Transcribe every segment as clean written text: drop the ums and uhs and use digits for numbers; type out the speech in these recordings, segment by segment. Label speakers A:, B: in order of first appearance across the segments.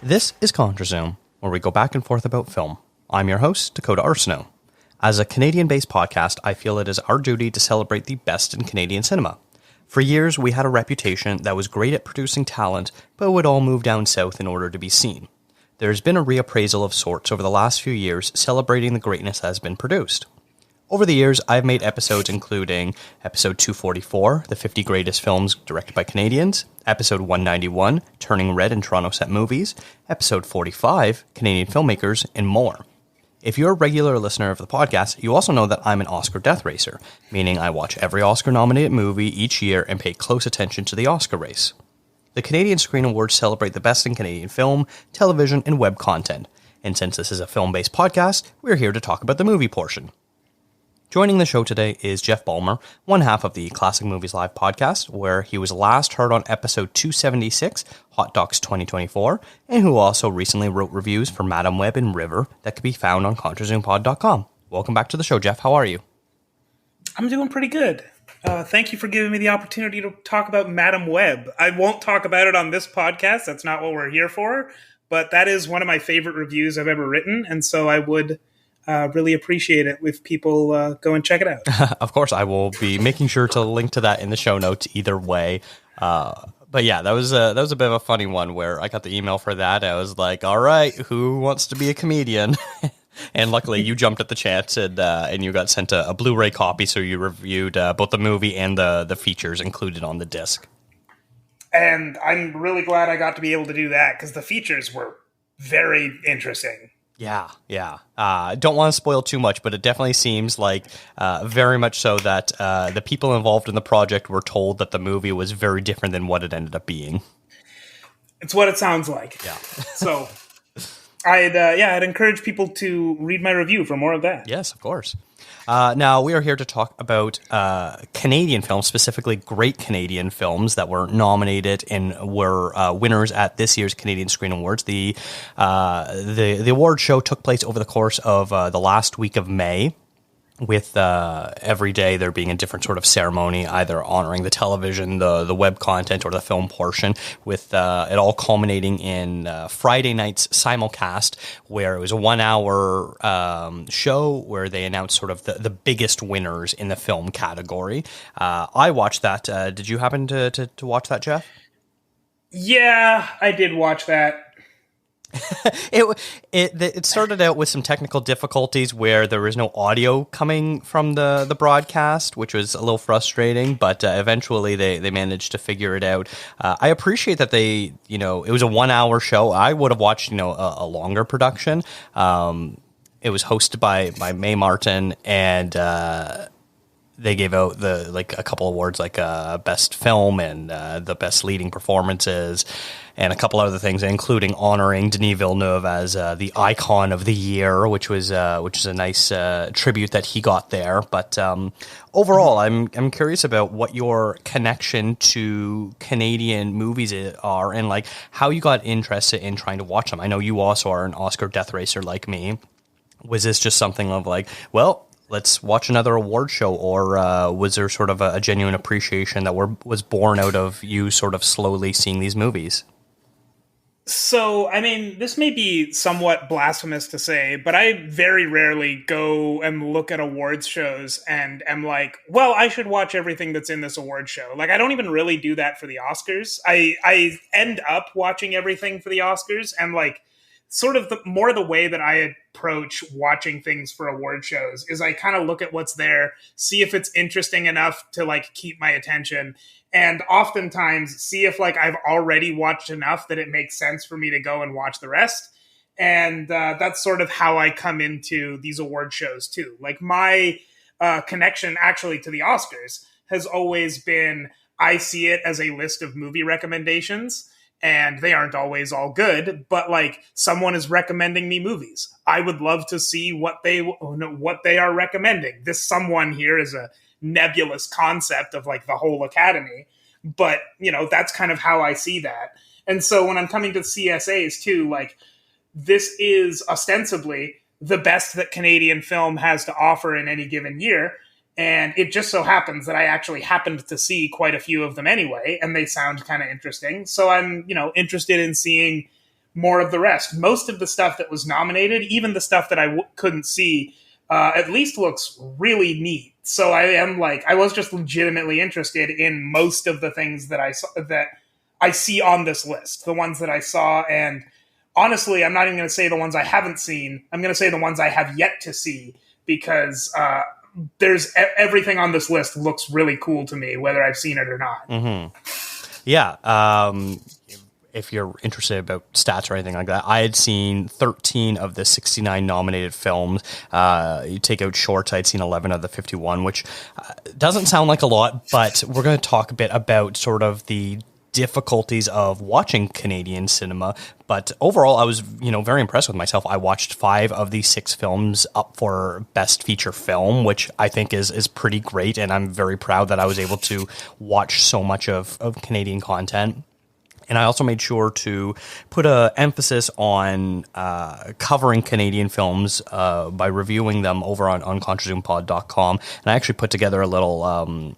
A: This is ContraZoom, where we go back and forth about film. I'm your host, Dakota Arsenault. As a Canadian-based podcast, I feel it is our duty to celebrate the best in Canadian cinema. For years, we had a reputation that was great at producing talent, but would all move down south in order to be seen. There's been a reappraisal of sorts over the last few years, celebrating the greatness that has been produced. Over the years, I've made episodes including episode 244, the 50 greatest films directed by Canadians, episode 191, Turning Red in Toronto Set Movies, episode 45, Canadian Filmmakers, and more. If you're a regular listener of the podcast, you also know that I'm an Oscar death racer, meaning I watch every Oscar-nominated movie each year and pay close attention to the Oscar race. The Canadian Screen Awards celebrate the best in Canadian film, television, and web content, and since this is a film-based podcast, we're here to talk about the movie portion. Joining the show today is Jeff Ballmer, one half of the Classic Movies Live podcast, where he was last heard on episode 276, Hot Docs 2024, and who also recently wrote reviews for Madam Web and River that can be found on ContraZoomPod.com. Welcome back to the show, Jeff. How are you?
B: I'm doing pretty good. Thank you for giving me the opportunity to talk about Madam Web. I won't talk about it on this podcast. That's not what we're here for. But that is one of my favorite reviews I've ever written, and so I would really appreciate it if people go and check it out.
A: Of course, I will be making sure to link to that in the show notes either way. But yeah, that was a bit of a funny one where I got the email for that. I was like, all right, who wants to be a comedian? And luckily you jumped at the chance and you got sent a Blu-ray copy. So you reviewed both the movie and the features included on the disc.
B: And I'm really glad I got to be able to do that because the features were very interesting.
A: Yeah. Don't want to spoil too much, but it definitely seems like very much so that the people involved in the project were told that the movie was very different than what it ended up being.
B: It's what it sounds like.
A: Yeah.
B: So I'd encourage people to read my review for more of that.
A: Yes, of course. Now, we are here to talk about Canadian films, specifically great Canadian films that were nominated and were winners at this year's Canadian Screen Awards. The award show took place over the course of the last week of May, with every day there being a different sort of ceremony, either honoring the television, the web content, or the film portion, with it all culminating in Friday night's simulcast, where it was a 1 hour show where they announced sort of the biggest winners in the film category. I watched that. Did you happen to watch that, Jeff?
B: Yeah, I did watch that.
A: It started out with some technical difficulties where there was no audio coming from the broadcast, which was a little frustrating, but eventually they managed to figure it out. I appreciate that it was a 1 hour show. I would have watched, a longer production. It was hosted by Mae Martin, and they gave out a couple awards like best film and the best leading performances and a couple other things, including honoring Denis Villeneuve as the icon of the year, which is a nice tribute that he got there. But overall, I'm curious about what your connection to Canadian movies are and like how you got interested in trying to watch them. I know you also are an Oscar death racer like me. Was this just something of like, well, let's watch another award show, or was there sort of a genuine appreciation that was born out of you sort of slowly seeing these movies?
B: So, I mean, this may be somewhat blasphemous to say, but I very rarely go and look at awards shows and am like, well, I should watch everything that's in this award show. Like, I don't even really do that for the Oscars. I end up watching everything for the Oscars, and like, sort of the way that I approach watching things for award shows is I kind of look at what's there, see if it's interesting enough to like keep my attention, and oftentimes see if like I've already watched enough that it makes sense for me to go and watch the rest. And that's sort of how I come into these award shows too. Like my connection actually to the Oscars has always been, I see it as a list of movie recommendations. And they aren't always all good, but like someone is recommending me movies. I would love to see what they are recommending. This someone here is a nebulous concept of like the whole Academy, but that's kind of how I see that. And so when I'm coming to CSAs too, like this is ostensibly the best that Canadian film has to offer in any given year. And it just so happens that I actually happened to see quite a few of them anyway, and they sound kind of interesting. So I'm, interested in seeing more of the rest. Most of the stuff that was nominated, even the stuff that I couldn't see, at least looks really neat. So I was just legitimately interested in most of the things that I see on this list, the ones that I saw. And honestly, I'm not even going to say the ones I haven't seen. I'm going to say the ones I have yet to see, because there's everything on this list looks really cool to me, whether I've seen it or not.
A: Mm-hmm. Yeah. If you're interested about stats or anything like that, I had seen 13 of the 69 nominated films. You take out shorts, I'd seen 11 of the 51, which doesn't sound like a lot, but we're going to talk a bit about sort of the difficulties of watching Canadian cinema. But overall, I was, very impressed with myself. I watched 5 of the 6 films up for Best Feature Film, which I think is pretty great. And I'm very proud that I was able to watch so much of Canadian content. And I also made sure to put an emphasis on covering Canadian films by reviewing them over on ContraZoomPod.com. And I actually put together a little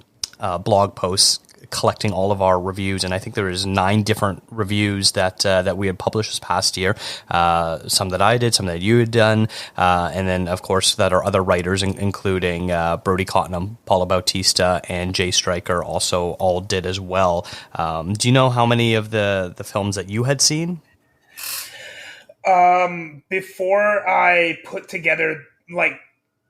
A: blog post collecting all of our reviews, and I think there is 9 different reviews that we had published this past year. Some that I did, some that you had done, and then of course that our other writers, including Brody Cottenham, Paula Bautista, and Jay Stryker, also all did as well. Do you know how many of the films that you had seen?
B: Before I put together,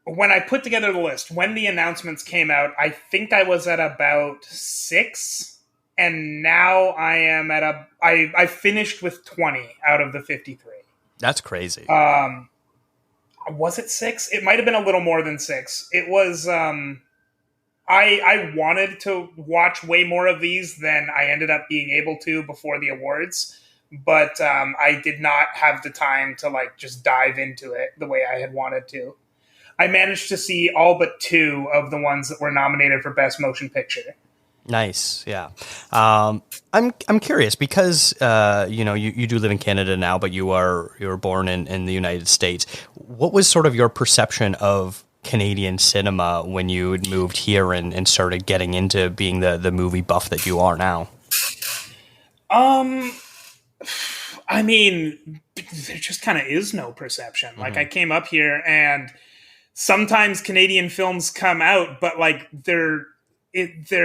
B: when I put together the list, when the announcements came out, I think I was at about 6, and now I am at I finished with 20 out of the 53.
A: That's crazy.
B: Was it 6? It might have been a little more than 6. It was, I wanted to watch way more of these than I ended up being able to before the awards, but I did not have the time to just dive into it the way I had wanted to. I managed to see all but 2 of the ones that were nominated for Best Motion Picture.
A: Nice, yeah. I'm curious because you do live in Canada now, but you were born in the United States. What was sort of your perception of Canadian cinema when you had moved here and started getting into being the movie buff that you are now?
B: I mean, there just kind of is no perception.
A: Mm-hmm.
B: I came up here and sometimes Canadian films come out, but they're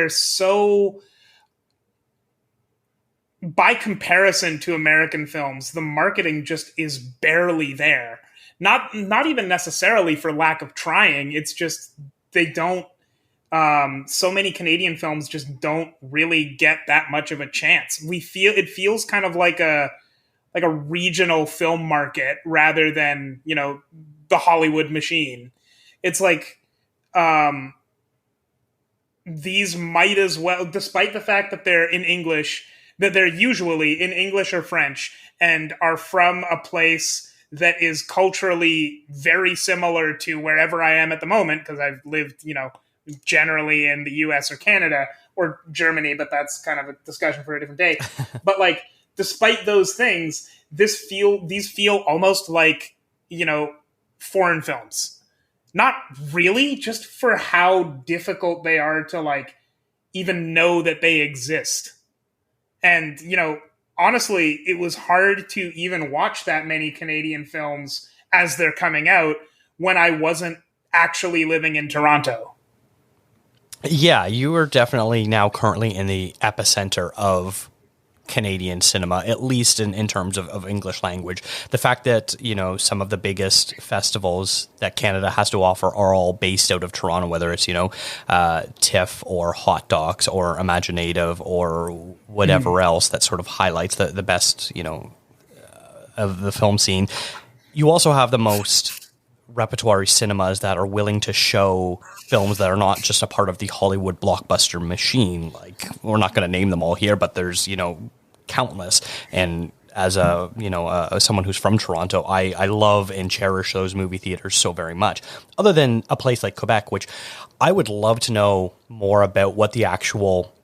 B: so, by comparison to American films, the marketing just is barely there. Not even necessarily for lack of trying. It's just they don't. So many Canadian films just don't really get that much of a chance. It feels kind of like a regional film market rather than the Hollywood machine. It's these might as well, despite the fact that they're in English, that they're usually in English or French and are from a place that is culturally very similar to wherever I am at the moment, because I've lived, generally in the US or Canada or Germany, but that's kind of a discussion for a different day. But despite those things, these feel almost like, foreign films. Not really, just for how difficult they are to even know that they exist. And, honestly, it was hard to even watch that many Canadian films as they're coming out when I wasn't actually living in Toronto.
A: Yeah, you are definitely now currently in the epicenter of Canadian cinema, at least in terms of English language. The fact that, some of the biggest festivals that Canada has to offer are all based out of Toronto, whether it's, TIFF or Hot Docs or Imaginative or whatever else that sort of highlights the best, of the film scene. You also have the most repertory cinemas that are willing to show films that are not just a part of the Hollywood blockbuster machine. We're not going to name them all here, but there's, countless. And as someone who's from Toronto, I love and cherish those movie theaters so very much. Other than a place like Quebec, which I would love to know more about what the actual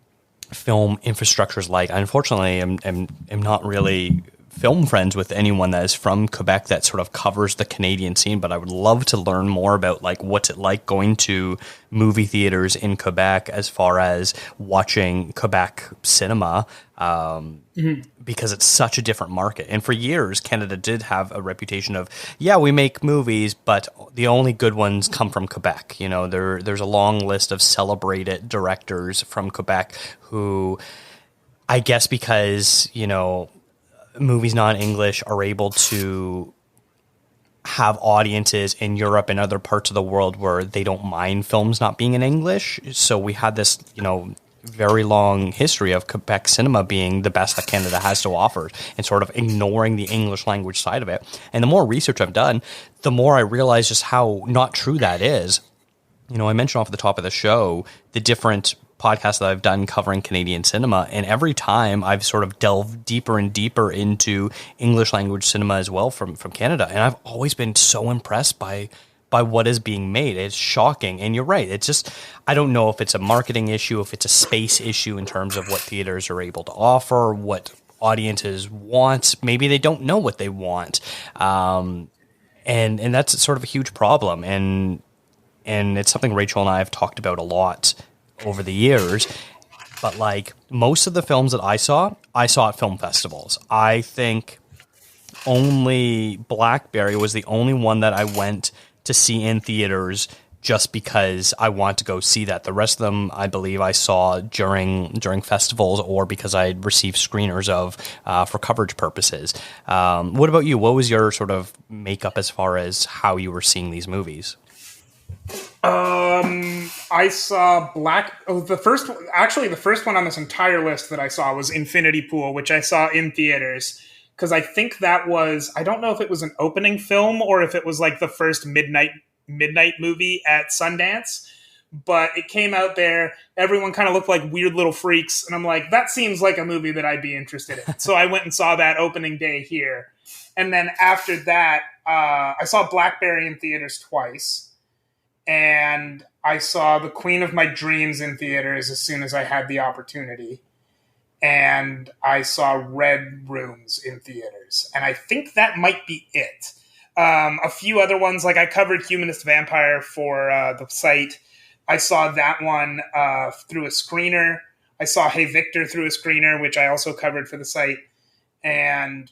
A: film infrastructure is like. I unfortunately am not really film friends with anyone that is from Quebec that sort of covers the Canadian scene, but I would love to learn more about like what's it like going to movie theaters in Quebec as far as watching Quebec cinema, because it's such a different market. And for years, Canada did have a reputation of, yeah, we make movies, but the only good ones come from Quebec. You know, there's a long list of celebrated directors from Quebec who, I guess because, you know, movies non-English are able to have audiences in Europe and other parts of the world where they don't mind films not being in English. So we had this, you know, very long history of Quebec cinema being the best that Canada has to offer and sort of ignoring the English language side of it. And the more research I've done, the more I realize just how not true that is. You know, I mentioned off at the top of the show the different podcasts that I've done covering Canadian cinema, and every time I've sort of delved deeper and deeper into English language cinema as well from Canada, and I've always been so impressed by what is being made. It's shocking, and you're right. It's just, I don't know if it's a marketing issue, if it's a space issue in terms of what theaters are able to offer, what audiences want. Maybe they don't know what they want, and that's sort of a huge problem, and it's something Rachel and I have talked about a lot over the years. But like most of the films that I saw at film festivals. I think only Blackberry was the only one that I went to see in theaters just because I want to go see that. The rest of them, I believe, I saw during festivals or because I received screeners of for coverage purposes. What about you? What was your sort of makeup as far as how you were seeing these movies?
B: I saw the first one on this entire list that I saw was Infinity Pool, which I saw in theaters. Because I think that was, I don't know if it was an opening film or if it was like the first midnight movie at Sundance, but it came out there. Everyone kind of looked like weird little freaks. And I'm like, that seems like a movie that I'd be interested in. So I went and saw that opening day here. And then after that, I saw Blackberry in theaters twice. And I saw The Queen of My Dreams in theaters as soon as I had the opportunity. And I saw Red Rooms in theaters. And I think that might be it. A few other ones, like I covered Humanist Vampire for the site. I saw that one through a screener. I saw Hey Victor through a screener, which I also covered for the site. And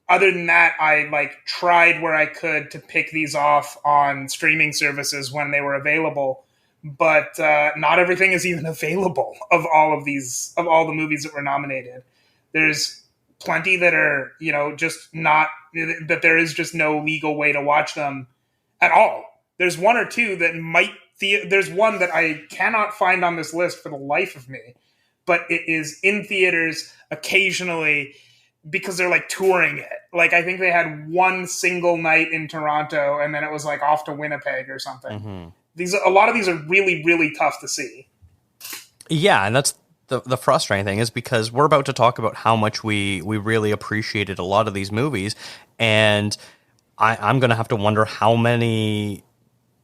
B: other than that, I like tried where I could to pick these off on streaming services when they were available, but not everything is even available of all the movies that were nominated. There's plenty that are, you know, just not, that there is just no legal way to watch them at all. There's one or two that there's one that I cannot find on this list for the life of me, but it is in theaters occasionally, because they're like touring it. Like I think they had one single night in Toronto and then it was like off to Winnipeg or something. Mm-hmm. A lot of these are really, really tough to see. Yeah.
A: And that's the frustrating thing, is because we're about to talk about how much we really appreciated a lot of these movies. And I'm going to have to wonder how many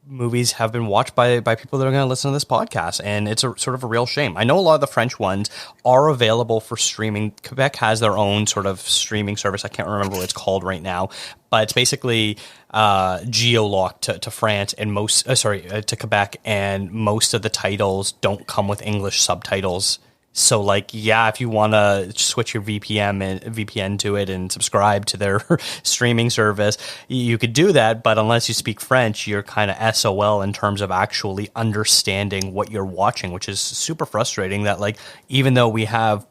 A: movies have been watched by people that are going to listen to this podcast, and it's a sort of a real shame. I know a lot of the French ones are available for streaming. Quebec has their own sort of streaming service. I can't remember what it's called right now, but it's basically geo-locked to France and to Quebec, and most of the titles don't come with English subtitles. So, like, yeah, if you want to switch your VPN to it and subscribe to their streaming service, you could do that. But unless you speak French, you're kind of SOL in terms of actually understanding what you're watching, which is super frustrating. That, like, even though we have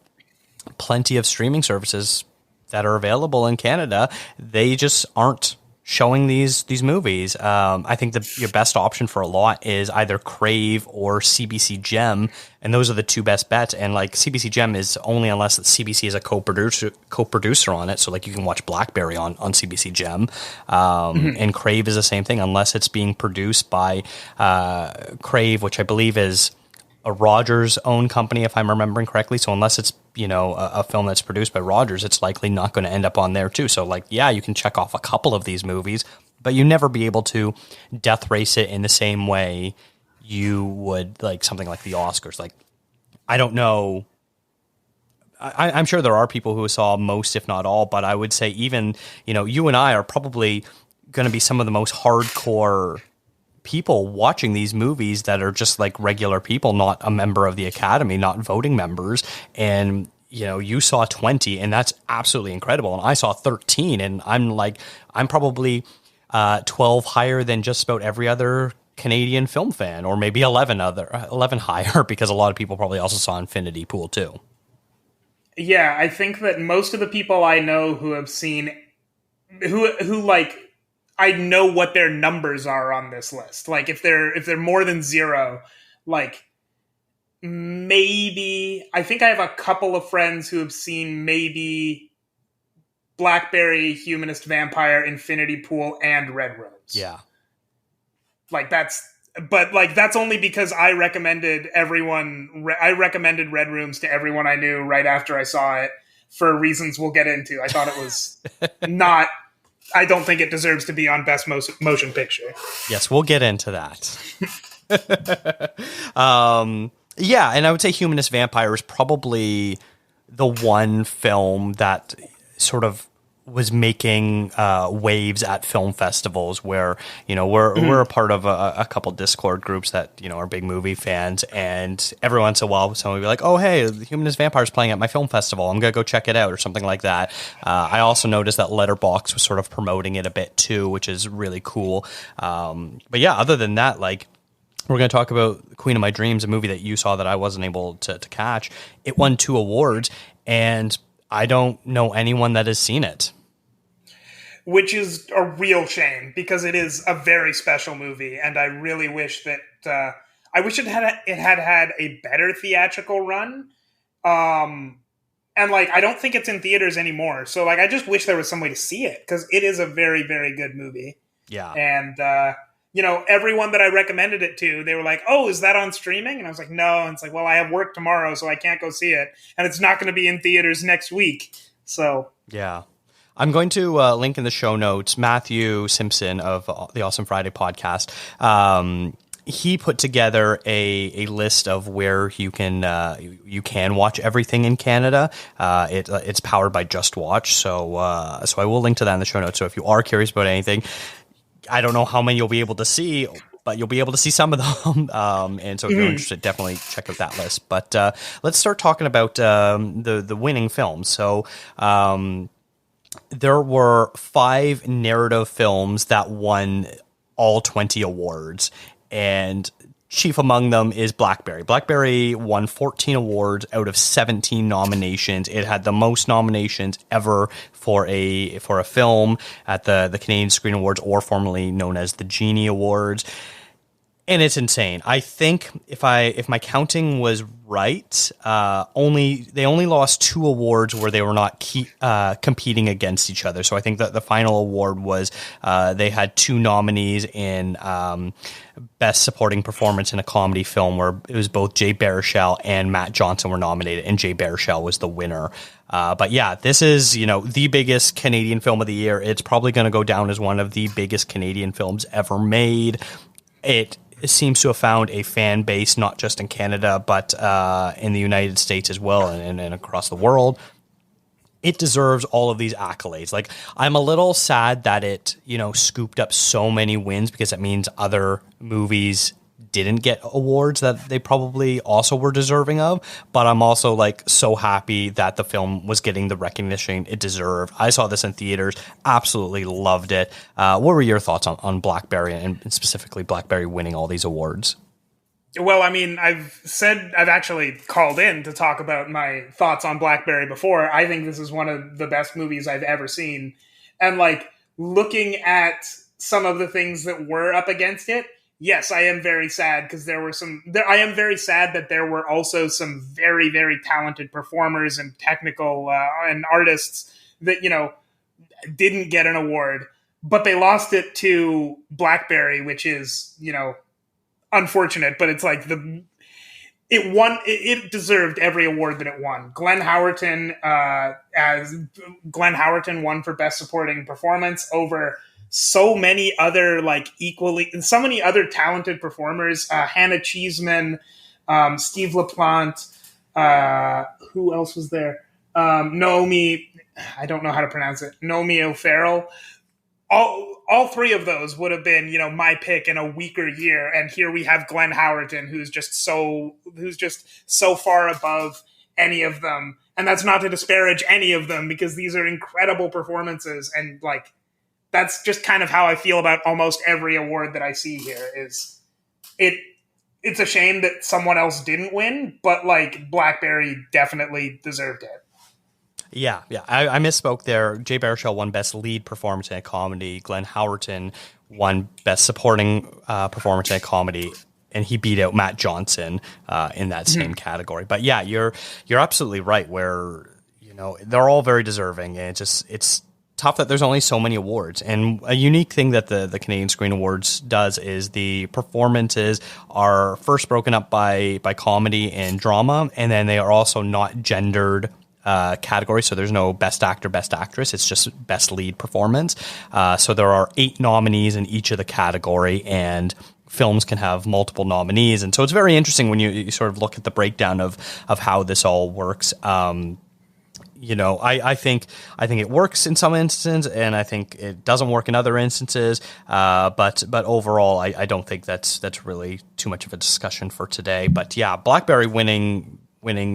A: plenty of streaming services that are available in Canada, they just aren't showing these movies. I think your best option for a lot is either Crave or CBC Gem, and those are the two best bets. And like CBC Gem is only unless CBC is a co-producer on it, so like you can watch Blackberry on CBC Gem, and Crave is the same thing unless it's being produced by Crave, which I believe is a Rogers owned company, if I'm remembering correctly. So unless it's, you know, a film that's produced by Rogers, it's likely not going to end up on there too. So like, yeah, you can check off a couple of these movies, but you never be able to death race it in the same way you would like something like the Oscars. Like, I don't know I'm sure there are people who saw most, if not all, but I would say even, you and I are probably going to be some of the most hardcore people watching these movies that are just like regular people, not a member of the Academy, not voting members. And, you saw 20 and that's absolutely incredible. And I saw 13 and I'm probably 12 higher than just about every other Canadian film fan, or maybe 11 higher, because a lot of people probably also saw Infinity Pool too.
B: Yeah, I think that most of the people I know who have seen, who like, I know what their numbers are on this list. Like if they're more than 0, like maybe, I think I have a couple of friends who have seen maybe Blackberry, Humanist Vampire, Infinity Pool, and Red Rose.
A: Yeah.
B: Like that's only because I recommended Red Rooms to everyone I knew right after I saw it, for reasons we'll get into. I thought it was not, I don't think it deserves to be on Best Motion Picture.
A: Yes, we'll get into that. Yeah, and I would say Humanist Vampire is probably the one film that sort of was making waves at film festivals, where we're a part of a couple Discord groups that are big movie fans, and every once in a while someone will be like, oh hey, the Humanist Vampire is playing at my film festival, I'm gonna go check it out, or something like that. I also noticed that Letterboxd was sort of promoting it a bit too, which is really cool. But yeah, other than that, like, we're going to talk about Queen of My Dreams, a movie that you saw that I wasn't able to catch. It won 2 awards, and I don't know anyone that has seen it.
B: Which is a real shame, because it is a very special movie, and I really wish that it had a better theatrical run. And like, I don't think it's in theaters anymore. So like, I just wish there was some way to see it, because it is a very, very good movie.
A: Yeah.
B: And everyone that I recommended it to, they were like, oh, is that on streaming? And I was like, no. And it's like, well, I have work tomorrow, so I can't go see it. And it's not going to be in theaters next week. So,
A: yeah. I'm going to link in the show notes Matthew Simpson of the Awesome Friday podcast. He put together a list of where you can watch everything in Canada. It's powered by Just Watch, so I will link to that in the show notes. So if you are curious about anything, I don't know how many you'll be able to see, but you'll be able to see some of them. And so if you're interested, definitely check out that list. But let's start talking about the winning films. So there were 5 narrative films that won all 20 awards. And chief among them is Blackberry. Blackberry won 14 awards out of 17 nominations. It had the most nominations ever for a film at the Canadian Screen Awards, or formerly known as the Genie Awards. And it's insane. I think if my counting was right, they only lost 2 awards where they were not competing against each other. So I think that the final award was they had 2 nominees in Best Supporting Performance in a Comedy Film, where it was both Jay Baruchel and Matt Johnson were nominated, and Jay Baruchel was the winner. But yeah, this is the biggest Canadian film of the year. It's probably going to go down as one of the biggest Canadian films ever made. It seems to have found a fan base, not just in Canada, but in the United States as well, and across the world. It deserves all of these accolades. Like, I'm a little sad that it, scooped up so many wins, because it means other movies didn't get awards that they probably also were deserving of. But I'm also like so happy that the film was getting the recognition it deserved. I saw this in theaters, absolutely loved it. What were your thoughts on Blackberry, and specifically Blackberry winning all these awards?
B: Well, I mean, I've actually called in to talk about my thoughts on Blackberry before. I think this is one of the best movies I've ever seen. And like, looking at some of the things that were up against it, yes, I am very sad, because I am very sad that there were also some very, very talented performers and technical and artists that, didn't get an award, but they lost it to Blackberry, which is, unfortunate, but it's like it deserved every award that it won. Glenn Howerton won for Best Supporting Performance over so many other so many other talented performers. Hannah Cheeseman, Steve LaPlante, who else was there? Naomi, I don't know how to pronounce it, Naomi O'Farrell. All three of those would have been, my pick in a weaker year. And here we have Glenn Howerton, who's just so far above any of them. And that's not to disparage any of them, because these are incredible performances. And like, that's just kind of how I feel about almost every award that I see here. It's a shame that someone else didn't win, but like Blackberry definitely deserved it.
A: Yeah. I misspoke there. Jay Baruchel won Best Lead Performance in a Comedy. Glenn Howerton won Best Supporting Performance in a Comedy, and he beat out Matt Johnson in that same category. But yeah, you're absolutely right. Where they're all very deserving, and it's tough that there's only so many awards. And a unique thing that the Canadian Screen Awards does is the performances are first broken up by comedy and drama, and then they are also not gendered category. So there's no best actor, best actress. It's just best lead performance. So there are 8 nominees in each of the category, and films can have multiple nominees. And so it's very interesting when you sort of look at the breakdown of how this all works. I think it works in some instances, and I think it doesn't work in other instances. But overall, I don't think that's really too much of a discussion for today. But yeah, Blackberry winning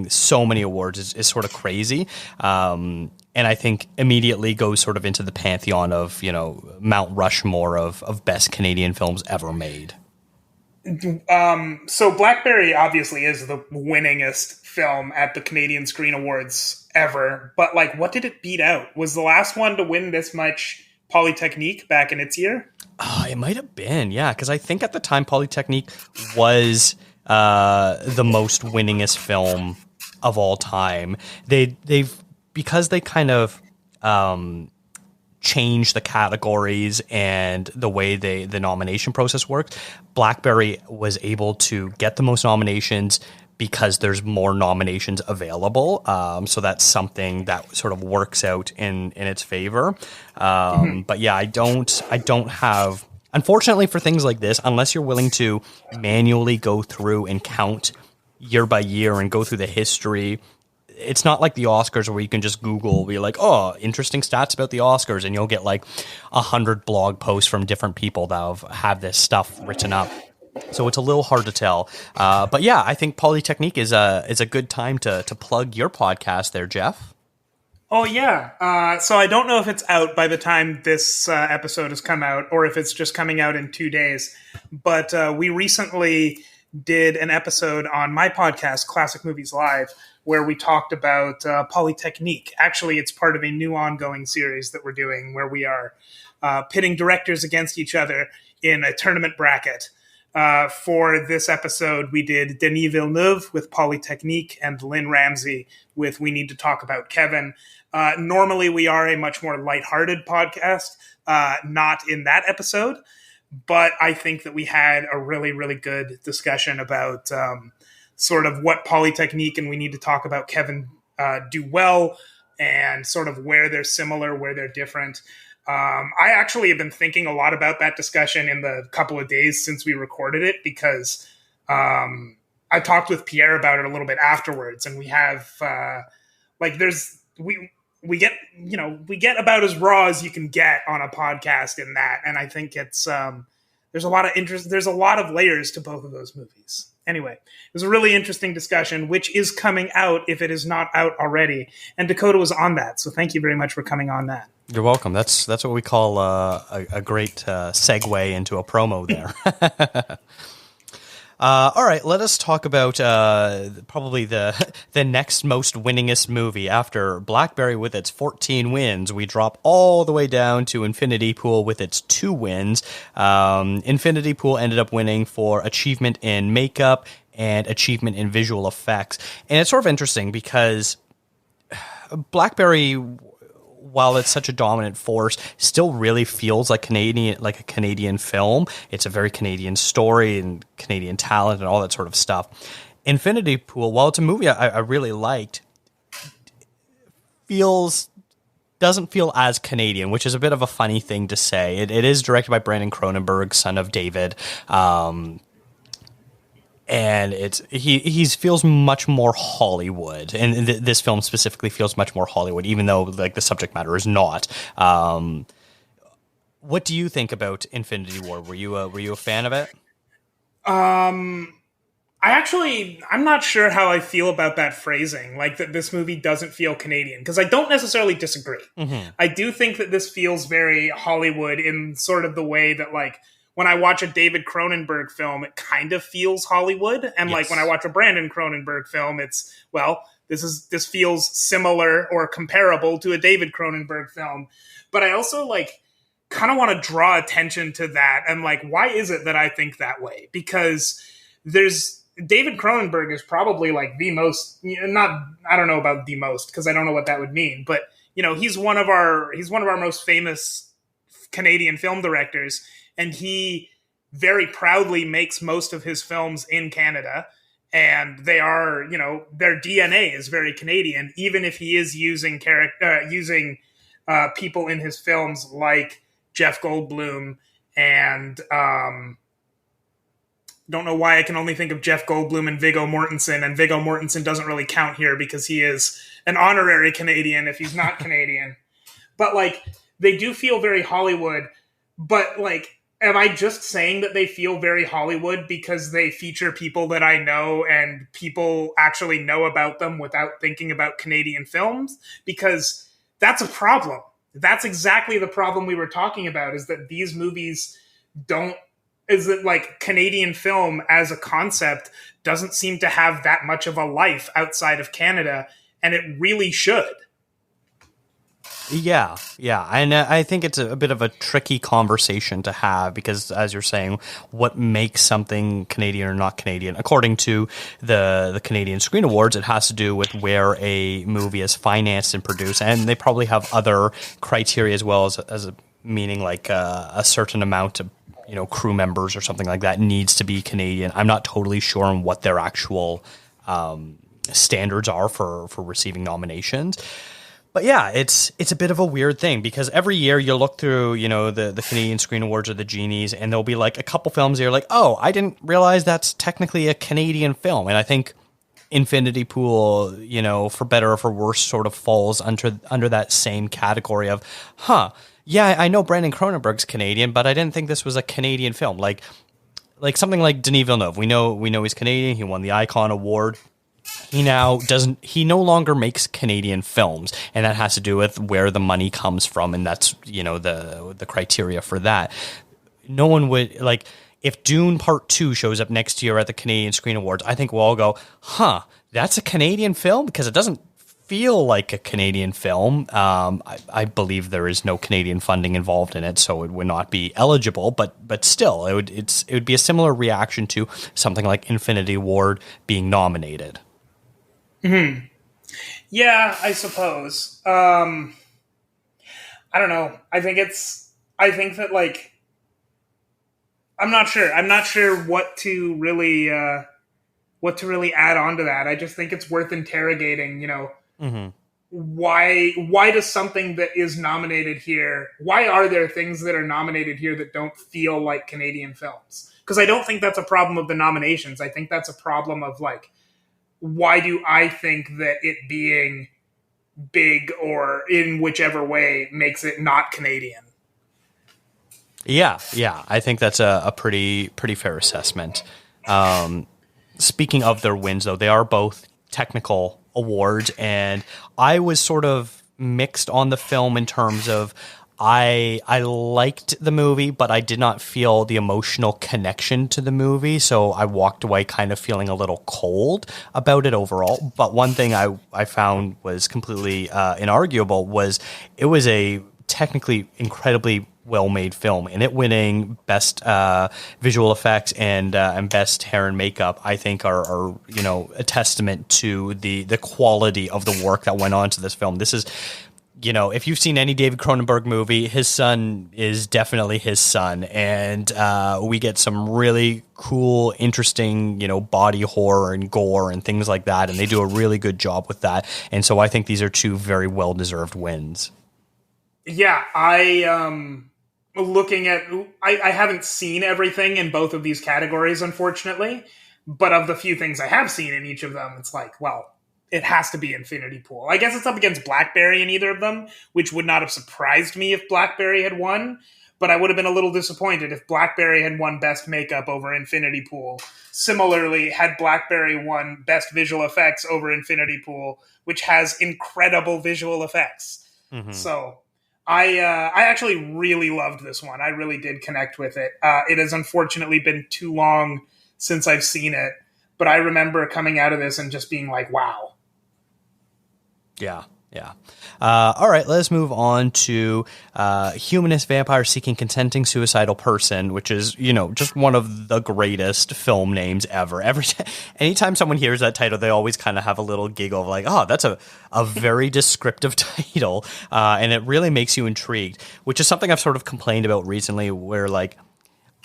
A: so many awards is sort of crazy. And I think immediately goes sort of into the pantheon of, Mount Rushmore of best Canadian films ever made.
B: So Blackberry obviously is the winningest film at the Canadian Screen Awards ever. But like, what did it beat out? Was the last one to win this much Polytechnique back in its year?
A: It might have been, yeah. Because I think at the time Polytechnique was the most winningest film of all time. Because they kind of changed the categories and the way the nomination process worked. Blackberry was able to get the most nominations because there's more nominations available. So that's something that sort of works out in its favor. But yeah, I don't have. Unfortunately for things like this, unless you're willing to manually go through and count year by year and go through the history, it's not like the Oscars where you can just Google, be like, oh, interesting stats about the Oscars, and you'll get like 100 blog posts from different people that have this stuff written up. So it's a little hard to tell. But yeah, I think Polytechnique is a good time to plug your podcast there, Jeff.
B: Oh, yeah. So I don't know if it's out by the time this episode has come out, or if it's just coming out in 2 days. But we recently did an episode on my podcast, Classic Movies Live, where we talked about Polytechnique. Actually, it's part of a new ongoing series that we're doing, where we are pitting directors against each other in a tournament bracket. For this episode, we did Denis Villeneuve with Polytechnique and Lynn Ramsey with We Need to Talk About Kevin. Normally, we are a much more lighthearted podcast, not in that episode, but I think that we had a really, really good discussion about sort of what Polytechnique and We Need to Talk About Kevin do well, and sort of where they're similar, where they're different. I actually have been thinking a lot about that discussion in the couple of days since we recorded it, because I talked with Pierre about it a little bit afterwards, and we have we get about as raw as you can get on a podcast in that, and I think it's there's a lot of interest. There's a lot of layers to both of those movies. Anyway, it was a really interesting discussion, which is coming out if it is not out already. And Dakota was on that, so thank you very much for coming on that.
A: You're welcome. That's what we call a great segue into a promo there. All right, let us talk about probably the next most winningest movie. After Blackberry with its 14 wins, we drop all the way down to Infinity Pool with its 2 wins. Infinity Pool ended up winning for achievement in makeup and achievement in visual effects. And it's sort of interesting because Blackberry, while it's such a dominant force, still really feels like a Canadian film. It's a very Canadian story and Canadian talent and all that sort of stuff. Infinity Pool, while it's a movie I really liked, doesn't feel as Canadian, which is a bit of a funny thing to say. It is directed by Brandon Cronenberg, son of David. And and he feels much more Hollywood, and this film specifically feels much more Hollywood, even though like the subject matter is not. What do you think about Infinity War? Were you a fan of it?
B: I'm not sure how I feel about that phrasing, like that this movie doesn't feel Canadian, because I don't necessarily disagree.
A: Mm-hmm.
B: I do think that this feels very Hollywood in sort of the way that, like, when I watch a David Cronenberg film, it kind of feels Hollywood. And like when I watch a Brandon Cronenberg film, it's, well, this feels similar or comparable to a David Cronenberg film. But I also like kind of want to draw attention to that and like, why is it that I think that way? Because David Cronenberg is probably like the most, I don't know about the most because I don't know what that would mean, but he's one of our most famous Canadian film directors, and he very proudly makes most of his films in Canada, and they are, their DNA is very Canadian, even if he is using people in his films like Jeff Goldblum and don't know why I can only think of Jeff Goldblum and Viggo Mortensen, and Viggo Mortensen doesn't really count here because he is an honorary Canadian if he's not Canadian. But like, they do feel very Hollywood, but like, am I just saying that they feel very Hollywood because they feature people that I know and people actually know about them without thinking about Canadian films? Because that's a problem. That's exactly the problem we were talking about, is that these movies is that like Canadian film as a concept doesn't seem to have that much of a life outside of Canada, and it really should.
A: Yeah, and I think it's a bit of a tricky conversation to have because, as you're saying, what makes something Canadian or not Canadian? According to the Canadian Screen Awards, it has to do with where a movie is financed and produced, and they probably have other criteria as well as a meaning like a certain amount of crew members or something like that needs to be Canadian. I'm not totally sure on what their actual standards are for receiving nominations. But yeah, it's a bit of a weird thing because every year you look through, the Canadian Screen Awards or the Genies, and there'll be like a couple films that you're like, oh, I didn't realize that's technically a Canadian film. And I think Infinity Pool, for better or for worse, sort of falls under that same category of, yeah, I know Brandon Cronenberg's Canadian, but I didn't think this was a Canadian film. Like something like Denis Villeneuve. We know he's Canadian. He won the Icon Award. He no longer makes Canadian films, and that has to do with where the money comes from, and that's, the criteria for that. No one would, like, if Dune Part 2 shows up next year at the Canadian Screen Awards, I think we'll all go, that's a Canadian film? Because it doesn't feel like a Canadian film. I believe there is no Canadian funding involved in it, so it would not be eligible. But still, it would be a similar reaction to something like Infinity War being nominated.
B: Hmm. Yeah, I suppose. I don't know. I think that like, I'm not sure. I'm not sure what to really add on to that. I just think it's worth interrogating.
A: Mm-hmm.
B: Why does something that is nominated here, why are there things that are nominated here that don't feel like Canadian films? Because I don't think that's a problem of the nominations. I think that's a problem of like, why do I think that it being big or in whichever way makes it not Canadian?
A: Yeah, I think that's a pretty fair assessment. Speaking of their wins, though, they are both technical awards, and I was sort of mixed on the film in terms of I liked the movie, but I did not feel the emotional connection to the movie, so I walked away kind of feeling a little cold about it overall. But one thing I found was completely inarguable was it was a technically incredibly well-made film, and it winning best visual effects and best hair and makeup, I think are a testament to the quality of the work that went on to this film. This is, if you've seen any David Cronenberg movie, his son is definitely his son, and we get some really cool, interesting, body horror and gore and things like that, and they do a really good job with that. And so I think these are two very well-deserved wins.
B: Yeah, I haven't seen everything in both of these categories, unfortunately, But of the few things I have seen in each of them, it's like, well, it has to be Infinity Pool. I guess it's up against Blackberry in either of them, which would not have surprised me if Blackberry had won. But I would have been a little disappointed if Blackberry had won Best Makeup over Infinity Pool. Similarly, had Blackberry won Best Visual Effects over Infinity Pool, which has incredible visual effects. Mm-hmm. So I actually really loved this one. I really did connect with it. It has unfortunately been too long since I've seen it, but I remember coming out of this and just being like, wow.
A: Yeah. All right, let's move on to Humanist Vampire Seeking Consenting Suicidal Person, which is, just one of the greatest film names ever. Anytime someone hears that title, they always kind of have a little giggle of like, oh, that's a very descriptive title, and it really makes you intrigued, which is something I've sort of complained about recently, where like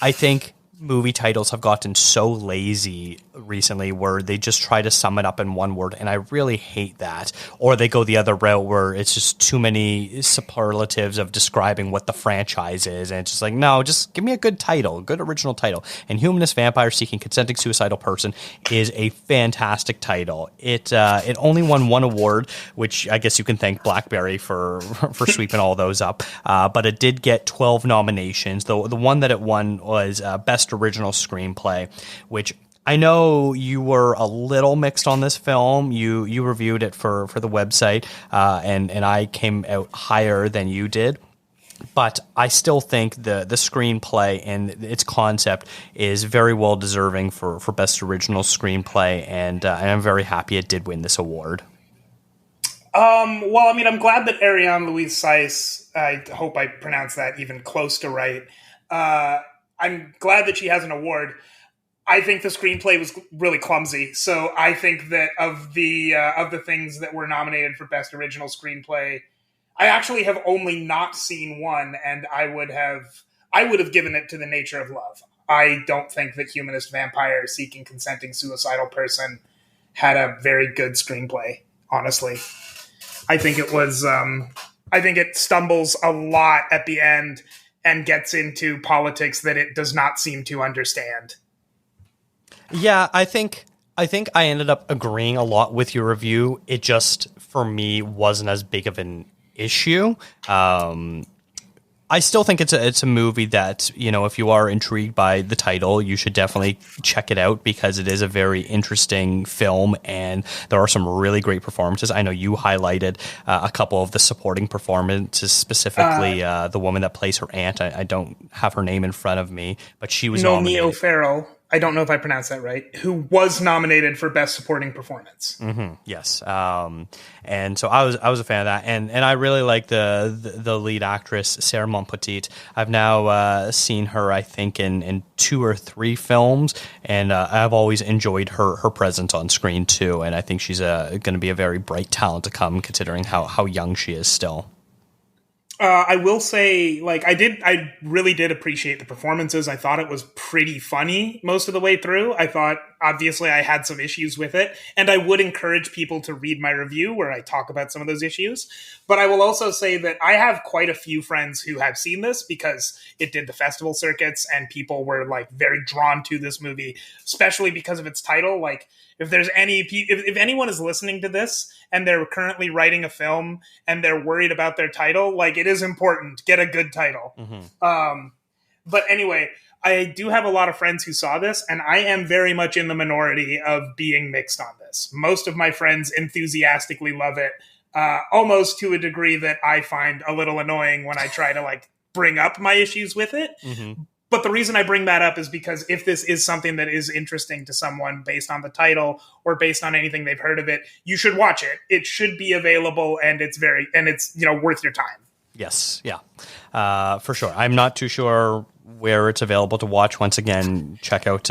A: I think movie titles have gotten so lazy recently where they just try to sum it up in one word, and I really hate that. Or they go the other route where it's just too many superlatives of describing what the franchise is, and it's just like, no, just give me a good title, good original title. And Humanist Vampire Seeking Consenting Suicidal Person is a fantastic title. It only won one award, which I guess you can thank Blackberry for sweeping all those up, but it did get 12 nominations. The one that it won was Best Original Screenplay, which I know you were a little mixed on this film. You reviewed it for the website, and I came out higher than you did. But I still think the screenplay and its concept is very well deserving for Best Original Screenplay, and I'm very happy it did win this award.
B: Well, I mean, I'm glad that Ariane Louise Seiss, I hope I pronounced that even close to right, I'm glad that she has an award. I think the screenplay was really clumsy, so I think that of the things that were nominated for Best Original Screenplay, I actually have only not seen one, and I would have given it to The Nature of Love. I don't think that Humanist Vampire Seeking Consenting Suicidal Person had a very good screenplay, honestly. I think it was. I think it stumbles a lot at the end and gets into politics that it does not seem to understand.
A: Yeah, I think I ended up agreeing a lot with your review. It just, for me, wasn't as big of an issue. I still think it's a movie that, if you are intrigued by the title, you should definitely check it out, because it is a very interesting film and there are some really great performances. I know you highlighted a couple of the supporting performances, specifically the woman that plays her aunt. I don't have her name in front of me, but she was nominated.
B: Nomi O'Farrell. I don't know if I pronounced that right, who was nominated for Best Supporting Performance.
A: Mm-hmm, yes. And so I was a fan of that. And I really like the lead actress, Sarah Monpetit. I've now seen her, I think, in 2 or 3 films, and I've always enjoyed her presence on screen, too. And I think she's going to be a very bright talent to come, considering how young she is still.
B: I will say, I really did appreciate the performances. I thought it was pretty funny most of the way through. I thought, obviously, I had some issues with it, and I would encourage people to read my review where I talk about some of those issues. But I will also say that I have quite a few friends who have seen this because it did the festival circuits, and people were very drawn to this movie, especially because of its title. If there's if anyone is listening to this and they're currently writing a film and they're worried about their title, it is important. Get a good title. Mm-hmm. But anyway, I do have a lot of friends who saw this, and I am very much in the minority of being mixed on this. Most of my friends enthusiastically love it, almost to a degree that I find a little annoying when I try to bring up my issues with it. Mm-hmm. But the reason I bring that up is because if this is something that is interesting to someone based on the title or based on anything they've heard of it, you should watch it. It should be available, and it's worth your time.
A: Yes, yeah, for sure. I'm not too sure where it's available to watch. Once again, check out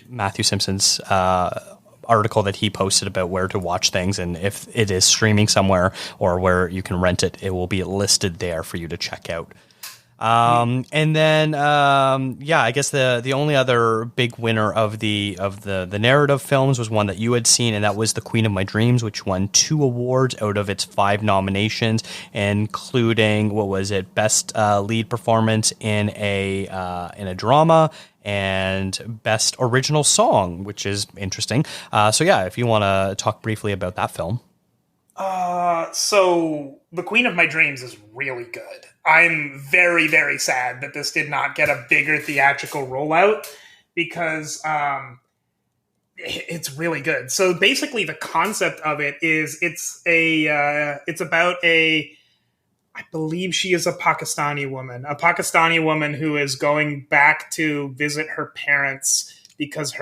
A: Matthew Simpson's article that he posted about where to watch things, and if it is streaming somewhere or where you can rent it, it will be listed there for you to check out. And then, yeah, I guess the only other big winner of the narrative films was one that you had seen, and that was The Queen of My Dreams, which won 2 awards out of its 5 nominations, including, what was it, best lead performance in a drama and best original song, which is interesting. So yeah, if you want to talk briefly about that film.
B: So The Queen of My Dreams is really good. I'm very, very sad that this did not get a bigger theatrical rollout because it's really good. So basically, the concept of it is it's about I believe she is a Pakistani woman who is going back to visit her parents because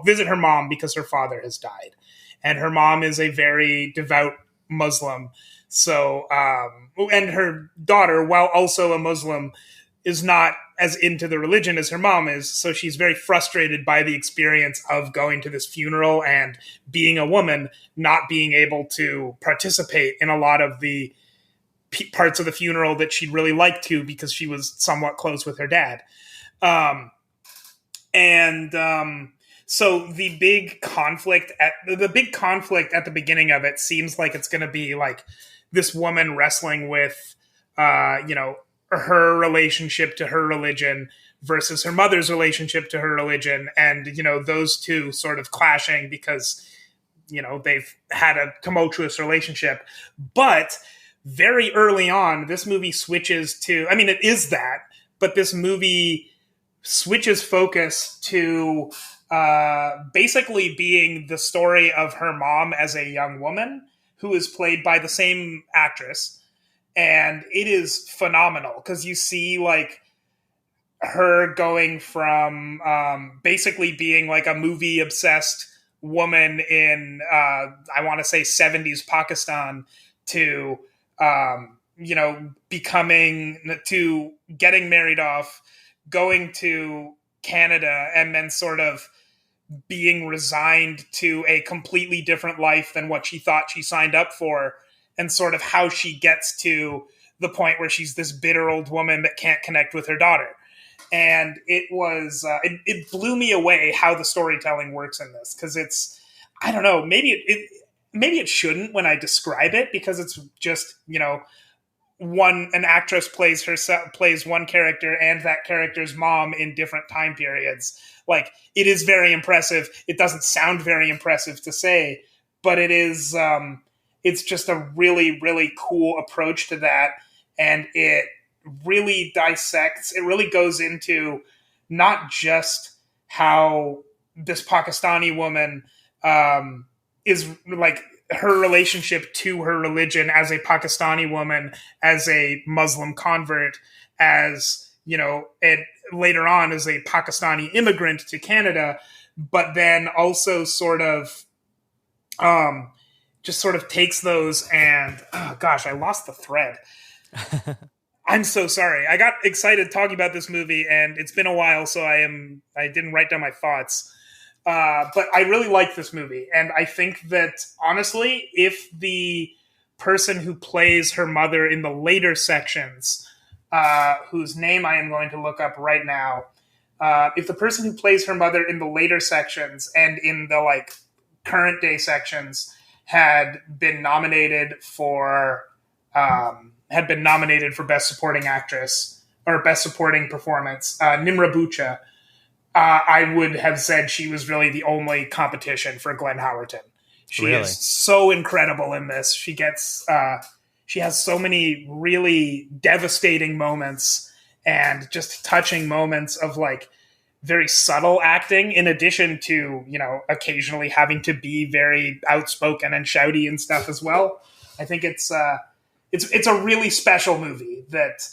B: visit her mom because her father has died. And her mom is a very devout Muslim. So, and her daughter, while also a Muslim, is not as into the religion as her mom is. So she's very frustrated by the experience of going to this funeral and being a woman, not being able to participate in a lot of the parts of the funeral that she'd really like to because she was somewhat close with her dad. So the big conflict at the beginning of it seems like it's going to be like this woman wrestling with, her relationship to her religion versus her mother's relationship to her religion. And, those two sort of clashing because, they've had a tumultuous relationship. But very early on, this movie switches to, it is that, but this movie switches focus to basically being the story of her mom as a young woman who is played by the same actress. And it is phenomenal because you see like her going from basically being like a movie obsessed woman in, I want to say 70s Pakistan to, getting married off, going to Canada, and then sort of being resigned to a completely different life than what she thought she signed up for, and sort of how she gets to the point where she's this bitter old woman that can't connect with her daughter. And it was, it blew me away how the storytelling works in this. Cause it's, I don't know, maybe it shouldn't when I describe it because it's just, an actress plays one character and that character's mom in different time periods. Like, it is very impressive. It doesn't sound very impressive to say, but it is, it's just a really, really cool approach to that. And it really dissects, it really goes into not just how this Pakistani woman is like her relationship to her religion as a Pakistani woman, as a Muslim convert, as, and later on as a Pakistani immigrant to Canada, but then also sort of just sort of takes those and, oh gosh, I lost the thread. I'm so sorry. I got excited talking about this movie and it's been a while, so I didn't write down my thoughts. But I really like this movie. And I think that, honestly, if the person who plays her mother in the later sections, whose name I am going to look up right now, if the person who plays her mother in the later sections and in the like current day sections had been nominated for Best Supporting Actress or Best Supporting Performance, Nimra Bucha, I would have said she was really the only competition for Glenn Howerton. She
A: Really?
B: is so incredible in this. She has so many really devastating moments and just touching moments of like very subtle acting, in addition to, occasionally having to be very outspoken and shouty and stuff as well. I think it's a really special movie that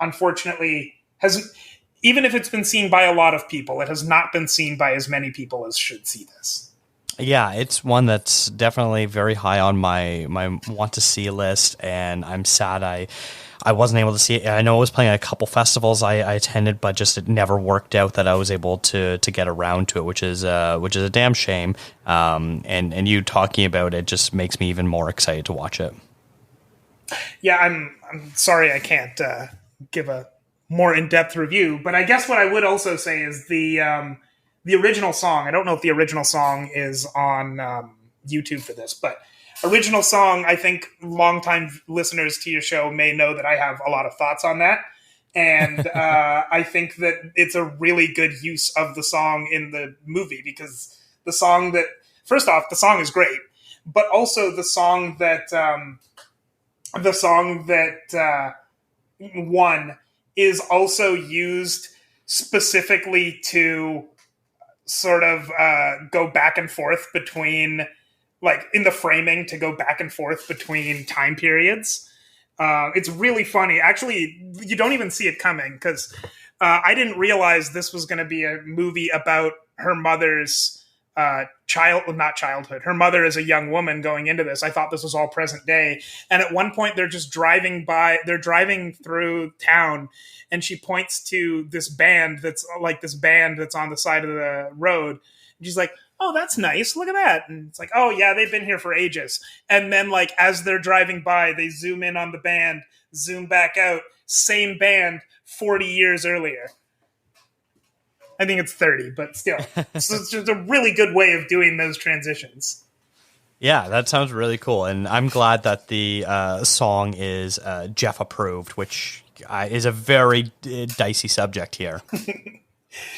B: unfortunately has, even if it's been seen by a lot of people, it has not been seen by as many people as should see this.
A: Yeah, it's one that's definitely very high on my want to see list, and I'm sad I wasn't able to see it. I know it was playing at a couple festivals I attended, but just it never worked out that I was able to get around to it, which is a damn shame. And you talking about it just makes me even more excited to watch it.
B: Yeah, I'm sorry I can't give a more in-depth review. But I guess what I would also say is the original song. I don't know if the original song is on YouTube for this, but original song, I think longtime listeners to your show may know that I have a lot of thoughts on that. And I think that it's a really good use of the song in the movie, because the song that, first off, the song is great, but also the song that won is also used specifically to sort of go back and forth between, like, in the framing, to go back and forth between time periods. It's really funny. Actually, you don't even see it coming, because I didn't realize this was going to be a movie about her mother's her mother as a young woman going into this. I thought this was all present day. And at one point they're driving through town, and she points to this band that's on the side of the road. And she's like, "Oh, that's nice. Look at that." And it's like, "Oh yeah, they've been here for ages." And then, like, as they're driving by, they zoom in on the band, zoom back out, same band 40 years earlier. I think it's 30, but still. So it's just a really good way of doing those transitions.
A: Yeah, that sounds really cool. And I'm glad that the song is Jeff approved, which is a very dicey subject here.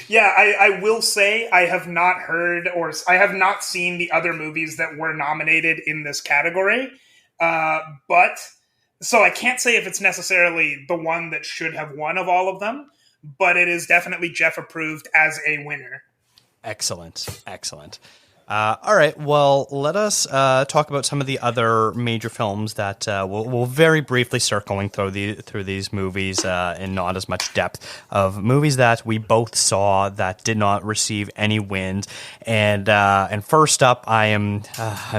B: Yeah, I will say I have not heard, or I have not seen the other movies that were nominated in this category. But so I can't say if it's necessarily the one that should have won of all of them, but it is definitely Jeff approved as a winner.
A: Excellent. All right, well, let us talk about some of the other major films that we'll very briefly circling through these movies in not as much depth, of movies that we both saw that did not receive any wins. And first up, I'm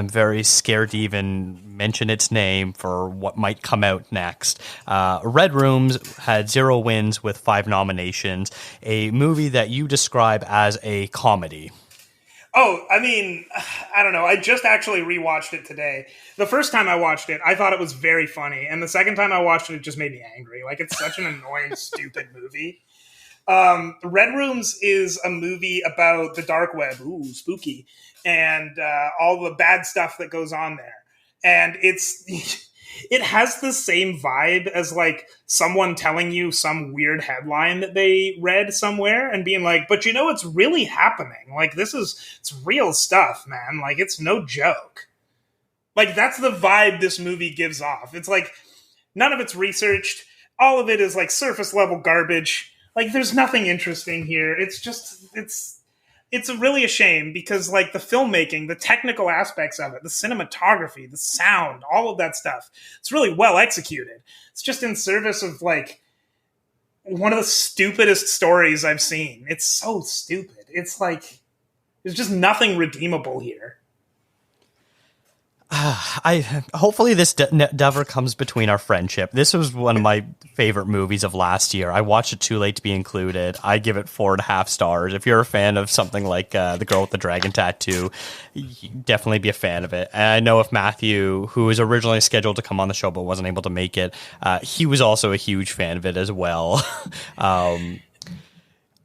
A: very scared to even mention its name for what might come out next. Red Rooms had 0 wins with 5 nominations, a movie that you describe as a comedy.
B: Oh, I mean, I don't know. I just actually rewatched it today. The first time I watched it, I thought it was very funny. And the second time I watched it, it just made me angry. Like, it's such an annoying, stupid movie. Red Rooms is a movie about the dark web. Ooh, spooky. And all the bad stuff that goes on there. And it has the same vibe as, like, someone telling you some weird headline that they read somewhere and being like, "But you know, it's really happening. Like, it's real stuff, man. Like, it's no joke." Like, that's the vibe this movie gives off. It's like, none of it's researched. All of it is, like, surface level garbage. Like, there's nothing interesting here. It's really a shame, because, like, the filmmaking, the technical aspects of it, the cinematography, the sound, all of that stuff, it's really well executed. It's just in service of, like, one of the stupidest stories I've seen. It's so stupid. It's like, there's just nothing redeemable here.
A: Hopefully this never comes between our friendship. This was one of my favorite movies of last year. I watched it too late to be included. I give it 4.5 stars. If you're a fan of something like The Girl with the Dragon Tattoo, you'd definitely be a fan of it. And I know if Matthew, who was originally scheduled to come on the show but wasn't able to make it, he was also a huge fan of it as well.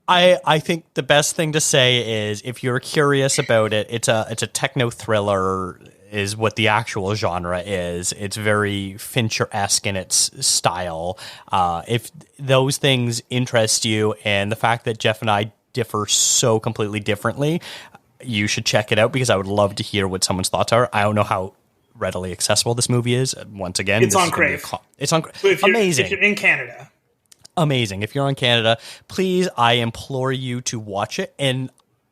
A: I think the best thing to say is, if you're curious about it, it's a techno thriller is what the actual genre is. It's very Fincher-esque in its style. If those things interest you, and the fact that Jeff and I differ so completely differently, you should check it out, because I would love to hear what someone's thoughts are. I don't know how readily accessible this movie is. Once again,
B: it's on Crave.
A: It's on
B: Crave.
A: Amazing.
B: If you're in Canada.
A: Amazing. If you're in Canada, please, I implore you to watch it. And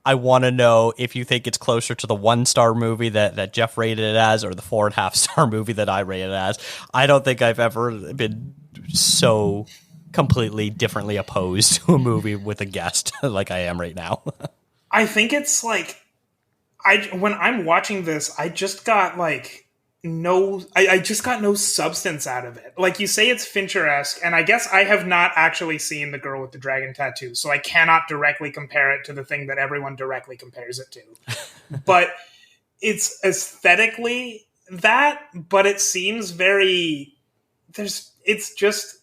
A: I want to know if you think it's closer to the 1-star movie that Jeff rated it as, or the 4.5-star movie that I rated it as. I don't think I've ever been so completely differently opposed to a movie with a guest like I am right now.
B: I think it's like, when I'm watching this, I just got like I just got no substance out of it. Like, you say it's Fincher-esque, and I guess I have not actually seen The Girl with the Dragon Tattoo, so I cannot directly compare it to the thing that everyone directly compares it to. But it's aesthetically that, but it seems very, it's just,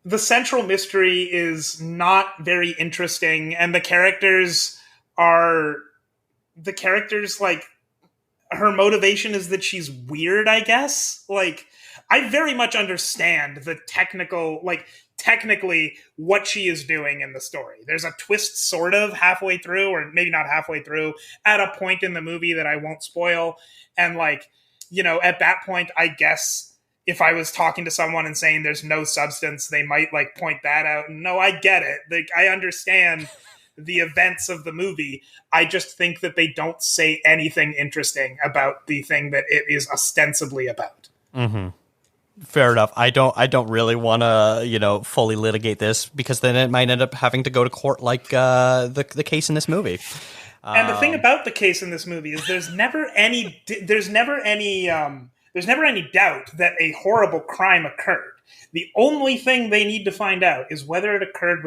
B: the central mystery is not very interesting, and the characters like her motivation is that she's weird, I guess. Like, I very much understand the technically what she is doing in the story. There's a twist sort of halfway through, or maybe not halfway through, at a point in the movie that I won't spoil. And like, at that point, I guess if I was talking to someone and saying there's no substance, they might like point that out. And no, I get it. Like, I understand the events of the movie. I just think that they don't say anything interesting about the thing that it is ostensibly about.
A: Mm-hmm. Fair enough. I don't really want to, fully litigate this, because then it might end up having to go to court like the case in this movie.
B: And the thing about the case in this movie is there's never any doubt that a horrible crime occurred. The only thing they need to find out is whether it occurred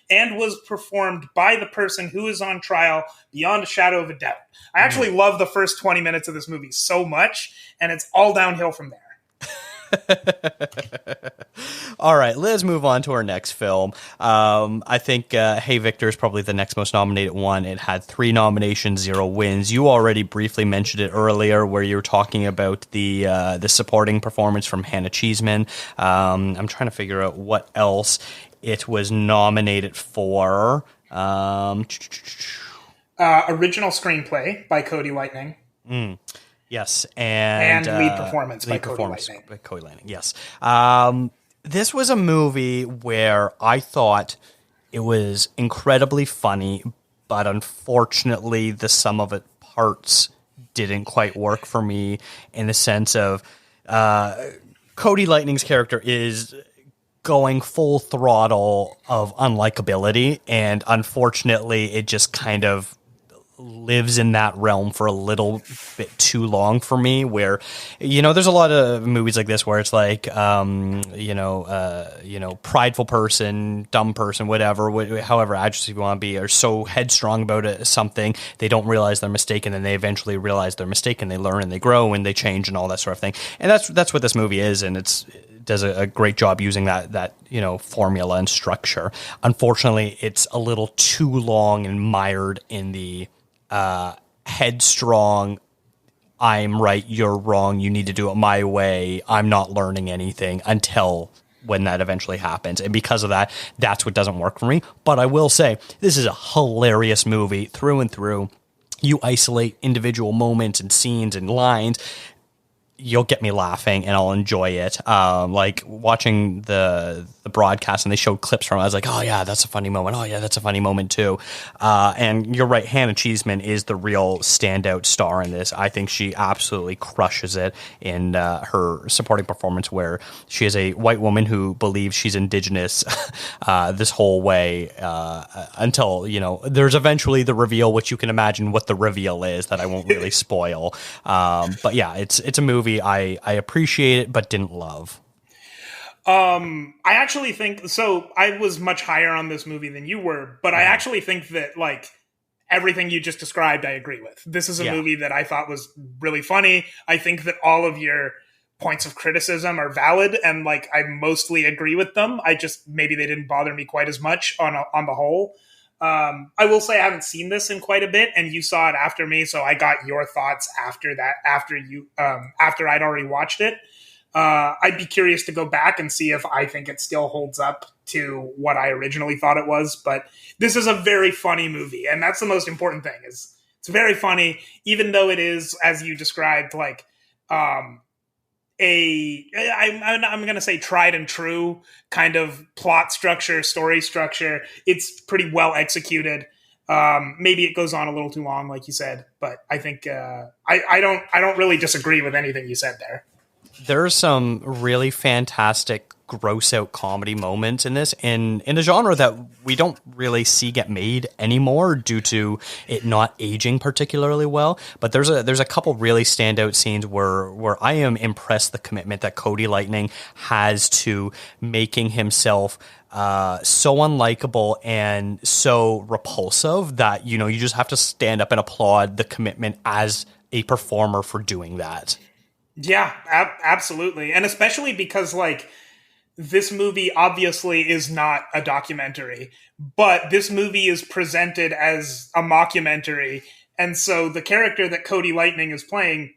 B: and was performed by the person who is on trial beyond a shadow of a doubt. I actually love the first 20 minutes of this movie so much, and it's all downhill from there.
A: All right, let's move on to our next film. I think Hey Victor is probably the next most nominated one. It had 3 nominations, 0 wins. You already briefly mentioned it earlier, where you were talking about the supporting performance from Hannah Cheesman. I'm trying to figure out what else it was nominated for.
B: Original screenplay by Cody Lightning.
A: Yes,
B: and lead performance by Cody Lightning.
A: Yes. This was a movie where I thought it was incredibly funny, but unfortunately the sum of it parts didn't quite work for me, in the sense of Cody Lightning's character is going full throttle of unlikability, and unfortunately it just kind of lives in that realm for a little bit too long for me, where, there's a lot of movies like this where it's like, prideful person, dumb person, whatever, however adjective you want to be, are so headstrong about something, they don't realize they're mistaken, and they eventually realize they're mistaken, they learn and they grow and they change and all that sort of thing. And that's what this movie is, and it does a great job using that formula and structure. Unfortunately, it's a little too long and mired in the headstrong, I'm right, you're wrong, you need to do it my way, I'm not learning anything, until when that eventually happens. And because of that, that's what doesn't work for me. But I will say, this is a hilarious movie through and through. You isolate individual moments and scenes and lines, you'll get me laughing and I'll enjoy it. Like watching the broadcast and they showed clips from it, I was like, oh yeah, that's a funny moment. Oh yeah, that's a funny moment too. And you're right, Hannah Cheesman is the real standout star in this. I think she absolutely crushes it in her supporting performance, where she is a white woman who believes she's indigenous this whole way until, there's eventually the reveal, which you can imagine what the reveal is that I won't really spoil. But yeah, it's a movie I appreciate it, but didn't love.
B: I actually think so. I was much higher on this movie than you were, but I actually think that like everything you just described, I agree with. This is a movie that I thought was really funny. I think that all of your points of criticism are valid, and like I mostly agree with them. I just maybe they didn't bother me quite as much on the whole. I will say I haven't seen this in quite a bit, and you saw it after me, so I got your thoughts after that. After I'd already watched it. I'd be curious to go back and see if I think it still holds up to what I originally thought it was. But this is a very funny movie, and that's the most important thing. Is it's very funny, even though it is, as you described, like I'm going to say tried and true kind of plot structure, story structure. It's pretty well executed. Maybe it goes on a little too long, like you said, but I think I don't really disagree with anything you said there.
A: There's some really fantastic gross out comedy moments in this, in a genre that we don't really see get made anymore due to it not aging particularly well. But there's a couple really standout scenes where I am impressed the commitment that Cody Lightning has to making himself so unlikable and so repulsive that you just have to stand up and applaud the commitment as a performer for doing that.
B: Yeah, absolutely. And especially because like this movie obviously is not a documentary, but this movie is presented as a mockumentary. And so the character that Cody Lightning is playing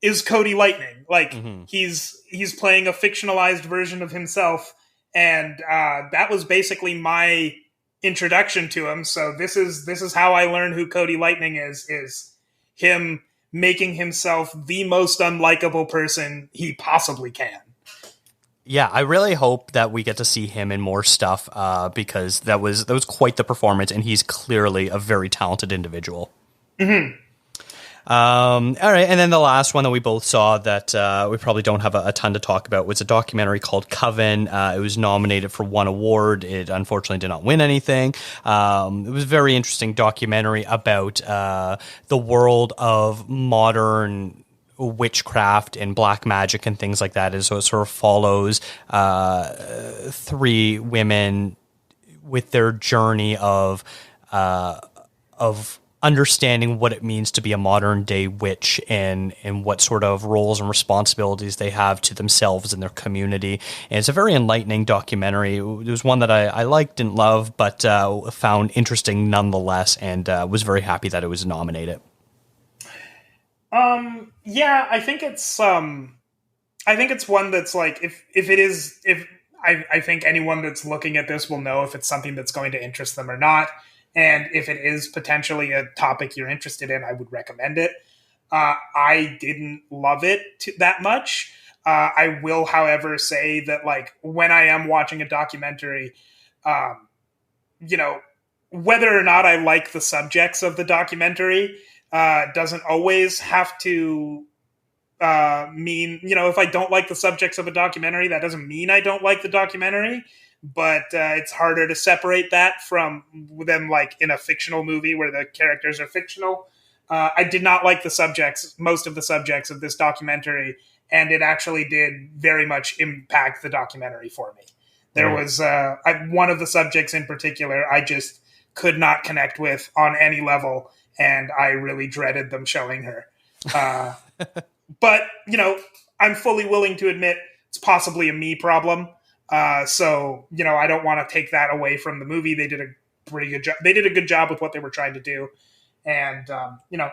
B: is Cody Lightning. Like
A: Mm-hmm.
B: he's playing a fictionalized version of himself, and that was basically my introduction to him. So this is how I learned who Cody Lightning is him making himself the most unlikable person he possibly can.
A: Yeah, I really hope that we get to see him in more stuff because that was quite the performance, and he's clearly a very talented individual.
B: Mm-hmm.
A: All right, and then the last one that we both saw that we probably don't have a ton to talk about was a documentary called Coven. It was nominated for one award. It unfortunately did not win anything. It was a very interesting documentary about the world of modern witchcraft and black magic and things like that. And so it sort of follows three women with their journey of understanding what it means to be a modern day witch and what sort of roles and responsibilities they have to themselves and their community. And it's a very enlightening documentary. It was one that I liked, didn't love, but found interesting nonetheless, and was very happy that it was nominated.
B: Yeah, I think it's one that's like I think anyone that's looking at this will know if it's something that's going to interest them or not. And if it is potentially a topic you're interested in, I would recommend it. I didn't love it that much. I will, however, say that like when I am watching a documentary, whether or not I like the subjects of the documentary doesn't always have to mean, if I don't like the subjects of a documentary, that doesn't mean I don't like the documentary. But it's harder to separate that from them, like in a fictional movie where the characters are fictional. I did not like most of the subjects of this documentary, and it actually did very much impact the documentary for me. There was one of the subjects in particular I just could not connect with on any level, and I really dreaded them showing her. But, I'm fully willing to admit it's possibly a me problem. So, I don't want to take that away from the movie. They did a pretty good job. They did a good job with what they were trying to do. And,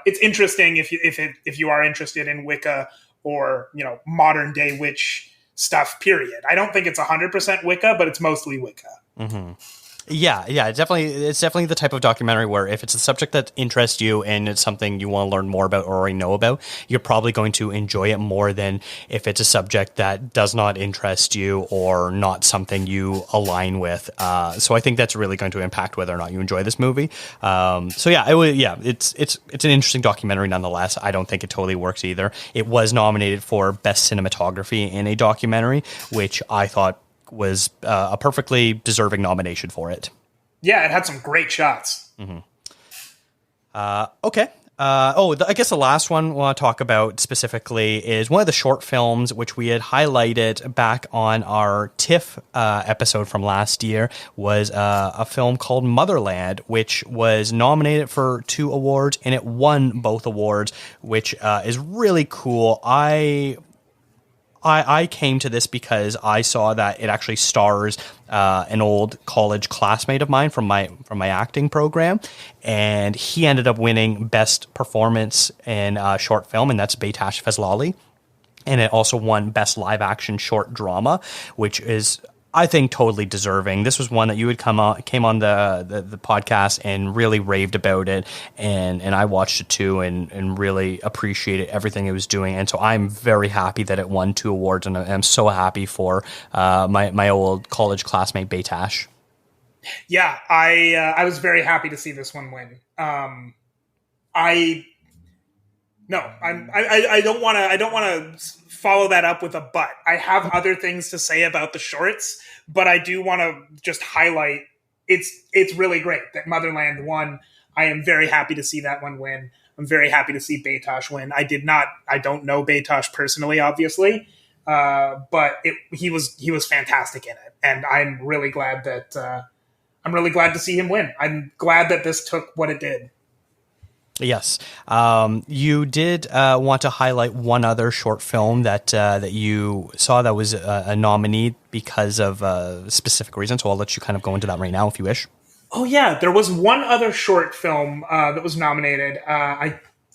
B: it's interesting if you are interested in Wicca or, modern day witch stuff, period. I don't think it's 100% Wicca, but it's mostly Wicca.
A: Mm-hmm. Yeah, it's definitely the type of documentary where if it's a subject that interests you and it's something you want to learn more about or already know about, you're probably going to enjoy it more than if it's a subject that does not interest you or not something you align with. So I think that's really going to impact whether or not you enjoy this movie. It's an interesting documentary nonetheless. I don't think it totally works either. It was nominated for Best Cinematography in a Documentary, which I thought was a perfectly deserving nomination for it.
B: Yeah, it had some great shots.
A: Mm-hmm. Okay. I guess the last one I want to talk about specifically is one of the short films which we had highlighted back on our TIFF episode from last year was a film called Motherland, which was nominated for 2 awards and it won both awards, which is really cool. I came to this because I saw that it actually stars an old college classmate of mine from my acting program, and he ended up winning Best Performance in Short Film, and that's Betash Fazlali. And it also won Best Live Action Short Drama, which is, I think, totally deserving. This was one that you had came on the podcast and really raved about it, and I watched it too and really appreciated everything it was doing. And so I'm very happy that it won 2 awards, and I'm so happy for my old college classmate Betash.
B: Yeah, I was very happy to see this one win. I don't want to follow that up with a but. I have other things to say about the shorts, but I do want to just highlight it's really great that Motherland won. I am very happy to see that one win. I'm very happy to see Betash win. I don't know Betash personally, obviously, but he was fantastic in it, and I'm really glad to see him win. I'm glad that this took what it did.
A: Yes. You did want to highlight one other short film that you saw that was a nominee because of a specific reason. So I'll let you kind of go into that right now if you wish.
B: Oh yeah, there was one other short film that was nominated.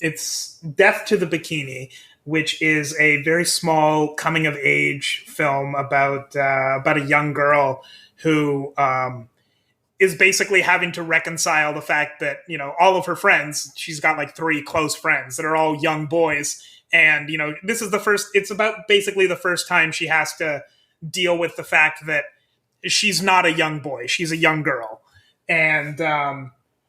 B: It's Death to the Bikini, which is a very small coming of age film about a young girl who is basically having to reconcile the fact that, all of her friends, she's got like 3 close friends that are all young boys. And, this is it's about basically the first time she has to deal with the fact that she's not a young boy. She's a young girl. And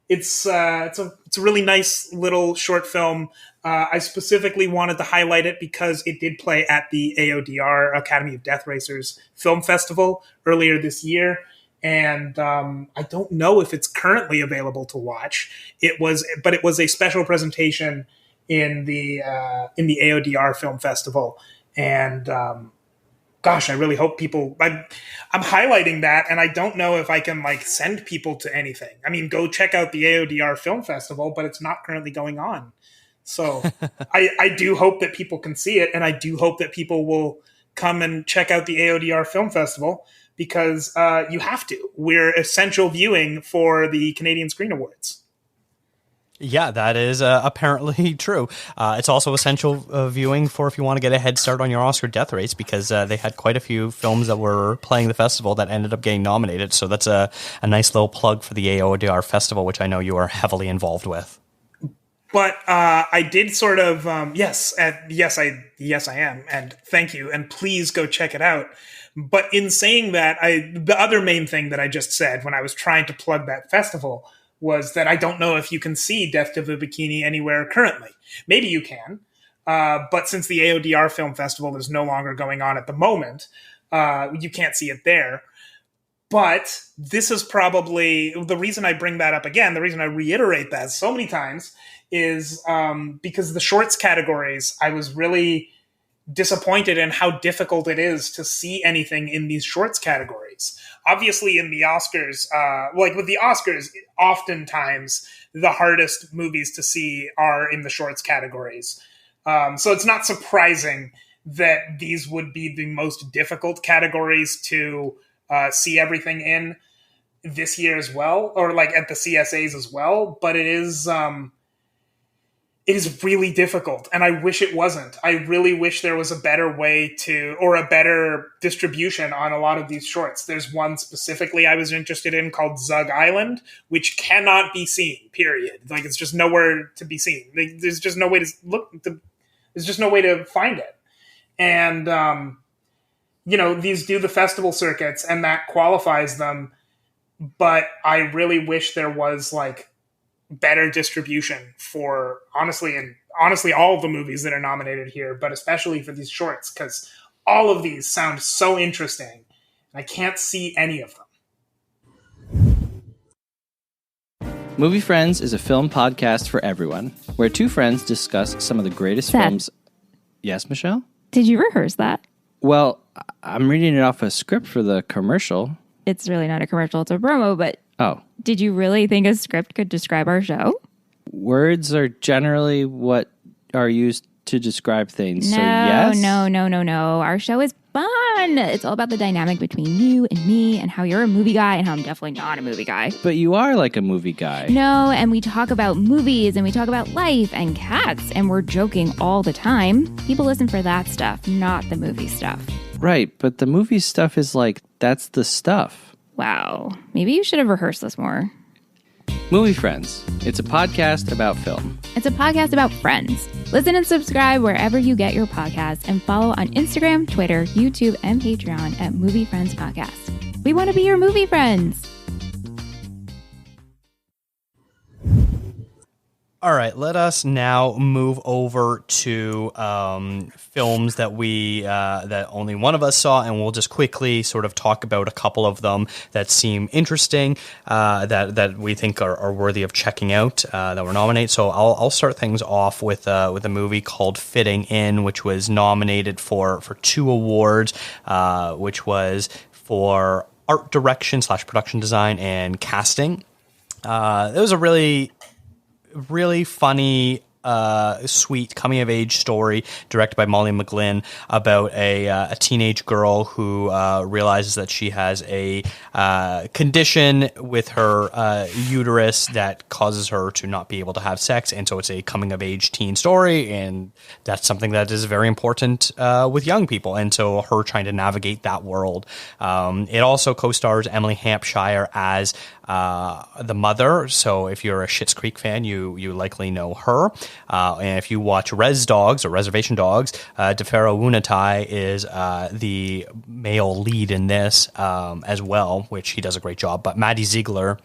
B: it's a really nice little short film. I specifically wanted to highlight it because it did play at the AODR, Academy of Death Racers Film Festival earlier this year. And I don't know if it's currently available to watch. But it was a special presentation in the AODR Film Festival. And gosh, I really hope people. I'm highlighting that, and I don't know if I can send people to anything. I mean, go check out the AODR Film Festival, but it's not currently going on. So I do hope that people can see it, and I do hope that people will come and check out the AODR Film Festival. Because you have to. We're essential viewing for the Canadian Screen Awards.
A: Yeah, that is apparently true. It's also essential viewing for if you want to get a head start on your Oscar death race, because they had quite a few films that were playing the festival that ended up getting nominated. So that's a nice little plug for the AODR Festival, which I know you are heavily involved with.
B: But I did sort of, yes, I am. And thank you. And please go check it out. But in saying that, the other main thing that I just said when I was trying to plug that festival was that I don't know if you can see Death to the Bikini anywhere currently. Maybe you can. But since the AODR Film Festival is no longer going on at the moment, you can't see it there. But this is probably the reason I bring that up again. The reason I reiterate that so many times is because the shorts categories, I was really disappointed in how difficult it is to see anything in these shorts categories. Obviously, in the Oscars, with the Oscars, oftentimes the hardest movies to see are in the shorts categories. So it's not surprising that these would be the most difficult categories to see everything in this year as well, or at the CSAs as well. But it is really difficult, and I wish it wasn't. I really wish there was a better way or a better distribution on a lot of these shorts. There's one specifically I was interested in called Zug Island, which cannot be seen, period. It's just nowhere to be seen. There's just no way to look. There's just no way to find it. And, these do the festival circuits, and that qualifies them. But I really wish there was, better distribution for honestly all of the movies that are nominated here, but especially for these shorts, because all of these sound so interesting and I can't see any of them.
C: Movie Friends is a film podcast for everyone, where 2 friends discuss some of the greatest films. Yes, Michelle?
D: Did you rehearse that?
C: Well, I'm reading it off a script for the commercial.
D: It's really not a commercial, it's a promo, but
C: oh. Did
D: you really think a script could describe our show?
C: Words are generally what are used to describe things.
D: No,
C: so yes.
D: No. Our show is fun. It's all about the dynamic between you and me and how you're a movie guy and how I'm definitely not a movie guy.
C: But you are like a movie guy.
D: No, and we talk about movies and we talk about life and cats and we're joking all the time. People listen for that stuff, not the movie stuff.
C: Right, but the movie stuff is that's the stuff.
D: Wow. Maybe you should have rehearsed this more.
C: Movie Friends. It's a podcast about film.
D: It's a podcast about friends. Listen and subscribe wherever you get your podcasts and follow on Instagram, Twitter, YouTube, and Patreon at Movie Friends Podcast. We want to be your movie friends.
A: All right, let us now move over to films that that only one of us saw, and we'll just quickly sort of talk about a couple of them that seem interesting, that we think are worthy of checking out, that were nominated. So I'll start things off with a movie called Fitting In, which was nominated for 2 awards, which was for art direction / production design and casting. It was a really really funny, sweet coming of age story directed by Molly McGlynn about a teenage girl who realizes that she has a condition with her uterus that causes her to not be able to have sex, and so it's a coming of age teen story, and that's something that is very important with young people, and so her trying to navigate that world. It also co-stars Emily Hampshire as the mother, so if you're a Schitt's Creek fan, you likely know her. And if you watch Reservation Dogs, DeFaro Wunatai is the male lead in this as well, which he does a great job. But Maddie Ziegler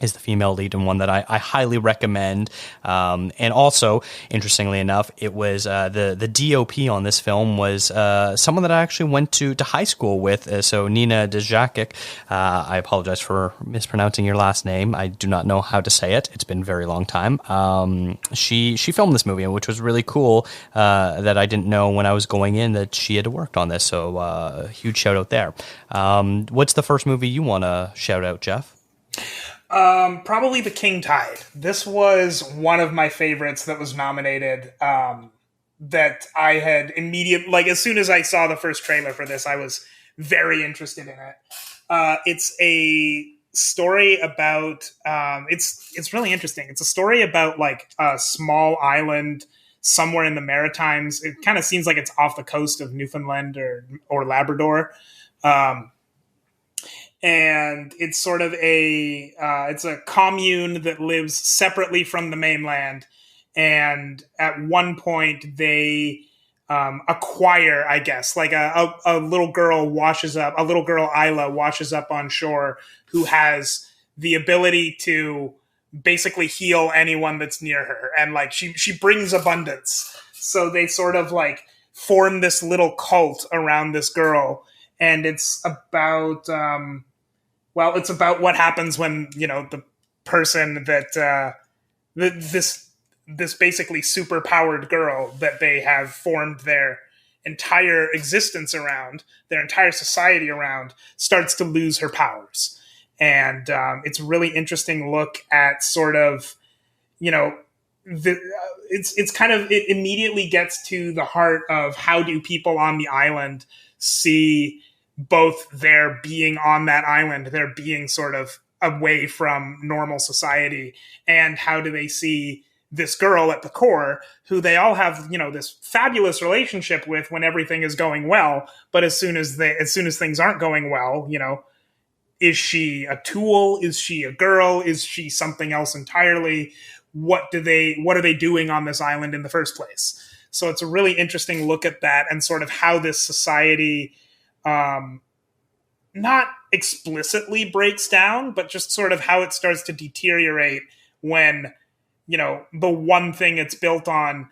A: is the female lead, and one that I highly recommend. And also, interestingly enough, it was the DOP on this film was someone that I actually went to high school with. So Nina Djakic, I apologize for mispronouncing your last name. I do not know how to say it. It's been a very long time. She filmed this movie, which was really cool. That I didn't know when I was going in that she had worked on this. So huge shout out there. What's the first movie you want to shout out, Jeff?
B: Probably The King Tide. This was one of my favorites that was nominated, that I had as soon as I saw the first trailer for this, I was very interested in it. It's a story about, it's really interesting. It's a story about like a small island somewhere in the Maritimes. It kind of seems like it's off the coast of Newfoundland or Labrador. And it's sort of it's a commune that lives separately from the mainland. And at one point they acquire, I guess, like a little girl Isla washes up on shore who has the ability to basically heal anyone that's near her. And like she brings abundance. So they sort of like form this little cult around this girl. And it's about, it's about what happens when, the person that, this basically super powered girl that they have formed their entire existence around, their entire society around, starts to lose her powers. And it's a really interesting look at sort of, it immediately gets to the heart of how do people on the island see both their being on that island, their being sort of away from normal society, and how do they see this girl at the core who they all have, this fabulous relationship with when everything is going well. But as soon as things aren't going well, is she a tool? Is she a girl? Is she something else entirely? What are they doing on this island in the first place? So it's a really interesting look at that and sort of how this society, not explicitly breaks down, but just sort of how it starts to deteriorate when, the one thing it's built on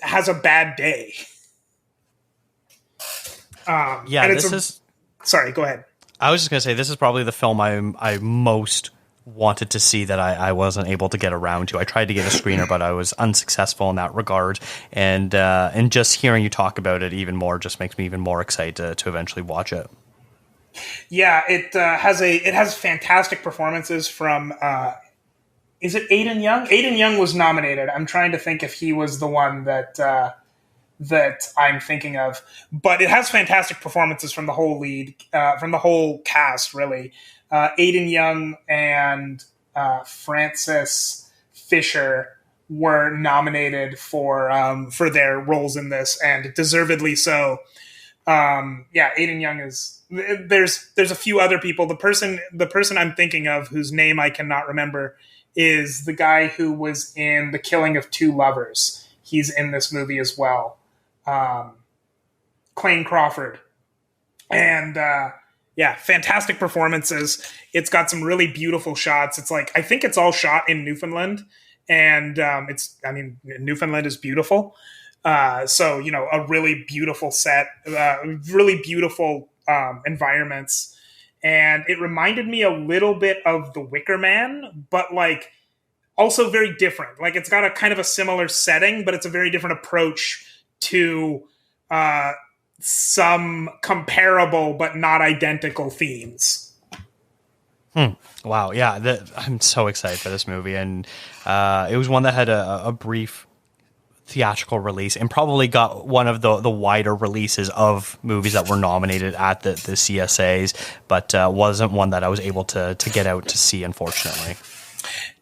B: has a bad day. Sorry, go ahead.
A: I was just going to say, this is probably the film I most wanted to see that I wasn't able to get around to. I tried to get a screener, but I was unsuccessful in that regard. And just hearing you talk about it even more just makes me even more excited to eventually watch it.
B: Yeah, it has fantastic performances from, is it Aiden Young? Aiden Young was nominated. I'm trying to think if he was the one that I'm thinking of, but it has fantastic performances from the whole from the whole cast, really. Aiden Young and Frances Fisher were nominated for their roles in this, and deservedly so. Aiden Young is. There's a few other people. The person I'm thinking of, whose name I cannot remember, is the guy who was in The Killing of Two Lovers. He's in this movie as well. Clayne Crawford. And fantastic performances. It's got some really beautiful shots. It's like, I think it's all shot in Newfoundland, and Newfoundland is beautiful. So, a really beautiful set, really beautiful environments. And it reminded me a little bit of The Wicker Man, but like also very different. Like it's got a kind of a similar setting, but it's a very different approach to some comparable but not identical themes.
A: Wow, yeah, I'm so excited for this movie, and it was one that had a brief theatrical release and probably got one of the wider releases of movies that were nominated at the CSAs, but wasn't one that I was able to get out to see, unfortunately.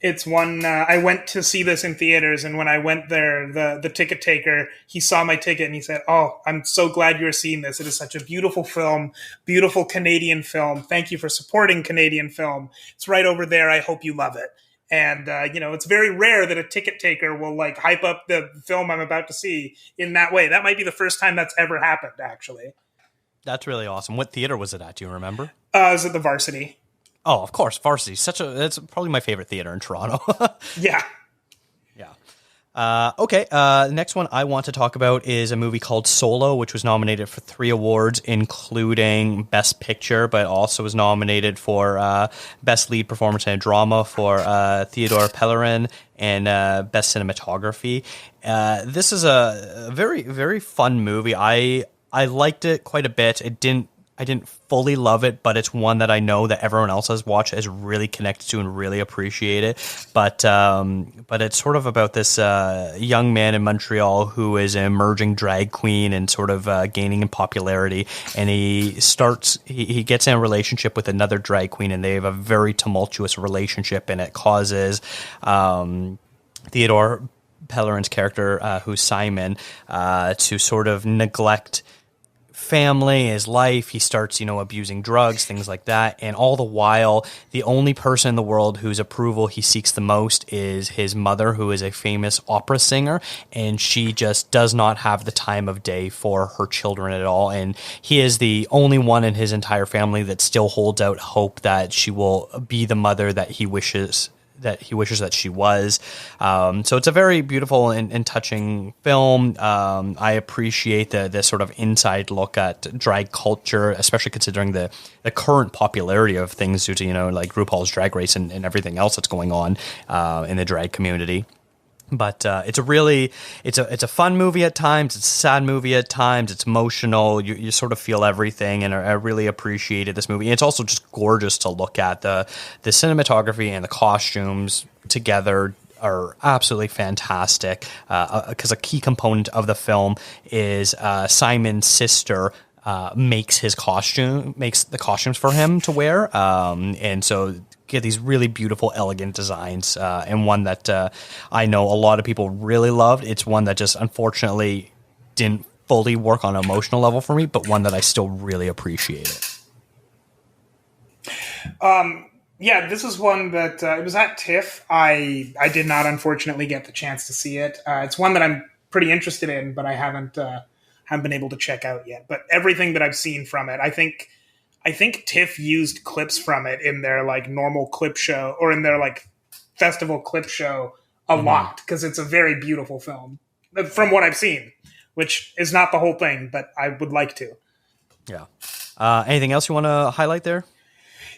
B: It's one I went to see this in theaters, and when I went there, the ticket taker, he saw my ticket and he said, "Oh, I'm so glad you're seeing this. It is such a beautiful film, beautiful Canadian film. Thank you for supporting Canadian film. It's right over there. I hope you love it." And it's very rare that a ticket taker will like hype up the film I'm about to see in that way. That might be the first time that's ever happened, actually.
A: That's really awesome. What theater was it at? Do you remember?
B: It was at the Varsity.
A: Oh, of course, Varsity. That's probably my favorite theater in Toronto.
B: Yeah.
A: Yeah. Okay. The next one I want to talk about is a movie called Solo, which was nominated for 3 awards, including Best Picture, but also was nominated for Best Lead Performance in a Drama for Theodore Pellerin and Best Cinematography. This is a very, very fun movie. I liked it quite a bit. I didn't fully love it, but it's one that I know that everyone else has watched, has really connected to and really appreciate it. But it's sort of about this young man in Montreal who is an emerging drag queen and sort of gaining in popularity. And he gets in a relationship with another drag queen, and they have a very tumultuous relationship, and it causes Theodore Pellerin's character, who's Simon, to sort of neglect family, his life. He starts, abusing drugs, things like that. And all the while, the only person in the world whose approval he seeks the most is his mother, who is a famous opera singer. And she just does not have the time of day for her children at all. And he is the only one in his entire family that still holds out hope that she will be the mother that he wishes that she was. So it's a very beautiful and touching film. I appreciate the sort of inside look at drag culture, especially considering the current popularity of things due to, like RuPaul's Drag Race and everything else that's going on in the drag community. But it's a fun movie at times. It's a sad movie at times. It's emotional. You sort of feel everything, and I really appreciated this movie. And it's also just gorgeous to look at. The cinematography and the costumes together are absolutely fantastic. Because a key component of the film is Simon's sister makes the costumes for him to wear, and so get these really beautiful, elegant designs, and one that I know a lot of people really loved. It's one that just unfortunately didn't fully work on an emotional level for me, but one that I still really appreciated.
B: Yeah, this is one that it was at TIFF. I did not unfortunately get the chance to see it. It's one that I'm pretty interested in, but I haven't been able to check out yet. But everything that I've seen from it, I think TIFF used clips from it in their like normal clip show or in their like festival clip show a lot, because it's a very beautiful film from what I've seen, which is not the whole thing, but I would like to.
A: Yeah. Anything else you want to highlight there?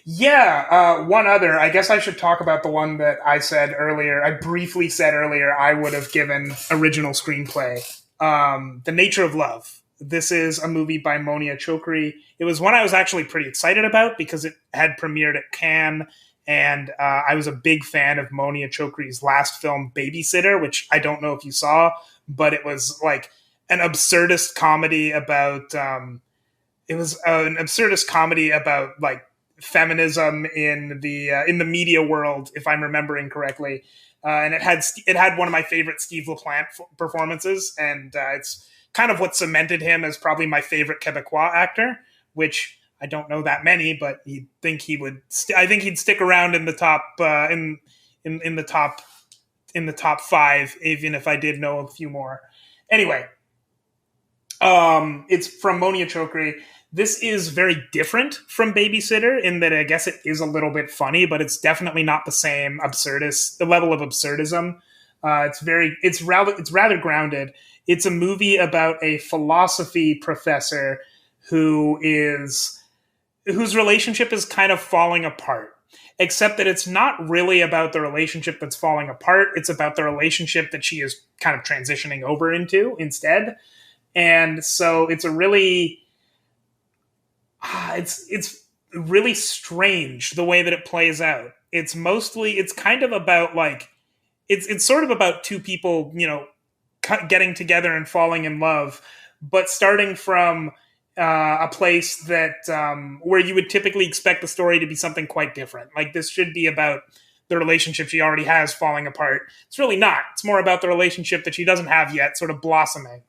B: Yeah, one other. I guess I should talk about the one that I said earlier. I briefly said earlier I would have given original screenplay. The Nature of Love. This is a movie by Monia Chokri. It was one I was actually pretty excited about because it had premiered at Cannes, and I was a big fan of Monia Chokri's last film, Babysitter, which I don't know if you saw, but it was like an absurdist comedy about like feminism in the media world, if I'm remembering correctly. And it had one of my favorite Steve LaPlante performances, and it's kind of what cemented him as probably my favorite Quebecois actor, which I don't know that many, but I think he'd stick around in the top in the top 5, even if I did know a few more. Anyway, it's from Monia Chokri. This is very different from Babysitter in that I guess it is a little bit funny, but it's definitely not the same the level of absurdism. It's rather grounded. It's a movie about a philosophy professor whose relationship is kind of falling apart, except that it's not really about the relationship that's falling apart. It's about the relationship that she is kind of transitioning over into instead. And so it's a really, it's really strange the way that it plays out. It's kind of about like, it's sort of about two people, getting together and falling in love, but starting from a place that where you would typically expect the story to be something quite different. Like, this should be about the relationship she already has falling apart. It's really not. It's more about the relationship that she doesn't have yet sort of blossoming.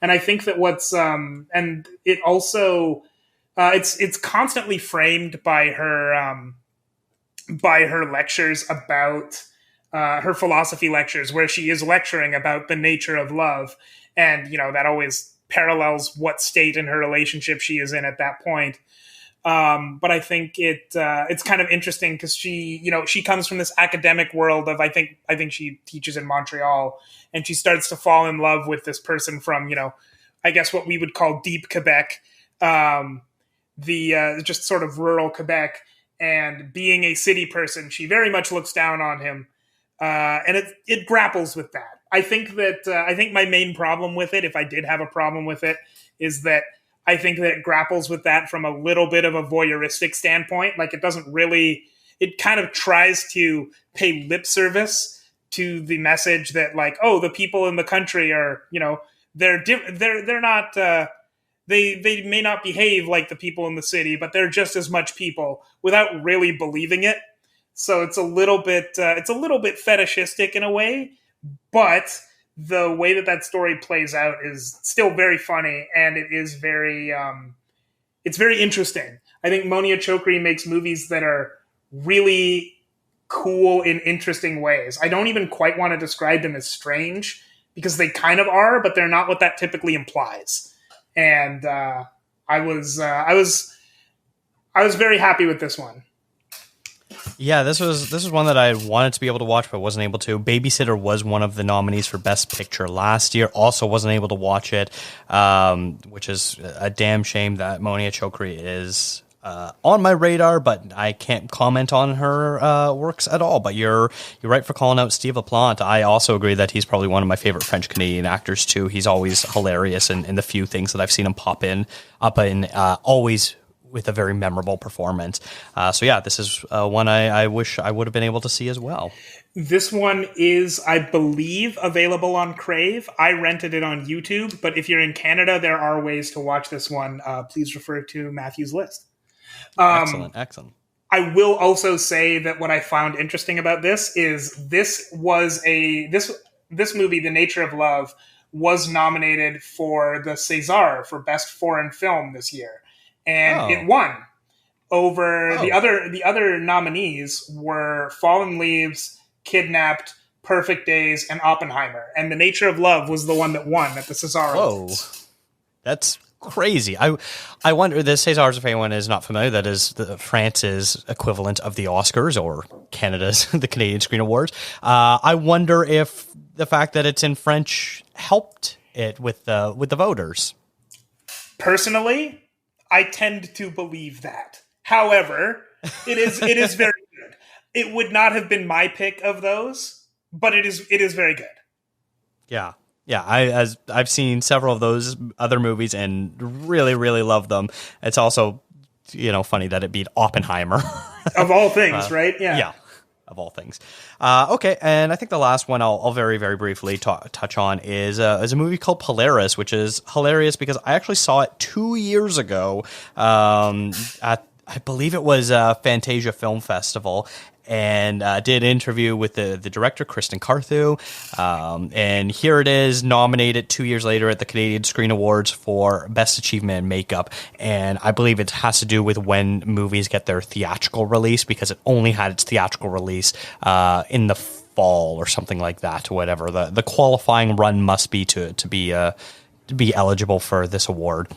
B: And I think that and it also, it's constantly framed by her lectures about, her philosophy lectures, where she is lecturing about the nature of love. And, that always parallels what state in her relationship she is in at that point. But I think it's kind of interesting because she comes from this academic world of, I think she teaches in Montreal, and she starts to fall in love with this person from, I guess what we would call deep Quebec, just sort of rural Quebec. And being a city person, she very much looks down on him. And it grapples with that. I think my main problem with it, if I did have a problem with it, is that I think that it grapples with that from a little bit of a voyeuristic standpoint. Like, it kind of tries to pay lip service to the message that, like, oh, the people in the country are, they're not, they may not behave like the people in the city, but they're just as much people, without really believing it. So it's a little bit fetishistic in a way, but the way that story plays out is still very funny, and it is it's very interesting. I think Monia Chokri makes movies that are really cool in interesting ways. I don't even quite want to describe them as strange, because they kind of are, but they're not what that typically implies. And I was very happy with this one.
A: Yeah, this was one that I wanted to be able to watch, but wasn't able to. Babysitter was one of the nominees for Best Picture last year. Also wasn't able to watch it, which is a damn shame that Monia Chokri is on my radar, but I can't comment on her works at all. But you're right for calling out Steve LaPlante. I also agree that he's probably one of my favorite French-Canadian actors, too. He's always hilarious in the few things that I've seen him up in, always with a very memorable performance. So yeah, this is one I wish I would have been able to see as well.
B: This one is, I believe, available on Crave. I rented it on YouTube, but if you're in Canada, there are ways to watch this one. Please refer to Matthew's list.
A: Excellent.
B: I will also say that what I found interesting about this is this movie, The Nature of Love, was nominated for the César for Best Foreign Film this year. And it won over the other nominees were Fallen Leaves, Kidnapped, Perfect Days, and Oppenheimer. And The Nature of Love was the one that won at the César Awards.
A: That's crazy. I wonder, the Césars, if anyone is not familiar, that is France's equivalent of the Oscars, or Canada's, the Canadian Screen Awards. I wonder if the fact that it's in French helped it with the voters.
B: Personally, I tend to believe that. However, it is very good. It would not have been my pick of those, but it is very good.
A: Yeah. Yeah, I've seen several of those other movies and really, really love them. It's also, funny that it beat Oppenheimer.
B: Of all things, right? Yeah.
A: Yeah, of all things. Okay, and I think the last one I'll very, very briefly touch on is a movie called Polaris, which is hilarious because I actually saw it 2 years ago at, I believe it was Fantasia Film Festival, and did an interview with the director, Kristen Carthew. And here it is, nominated 2 years later at the Canadian Screen Awards for Best Achievement in Makeup. And I believe it has to do with when movies get their theatrical release, because it only had its theatrical release in the fall or something like that, or whatever. The qualifying run must be to be eligible for this award.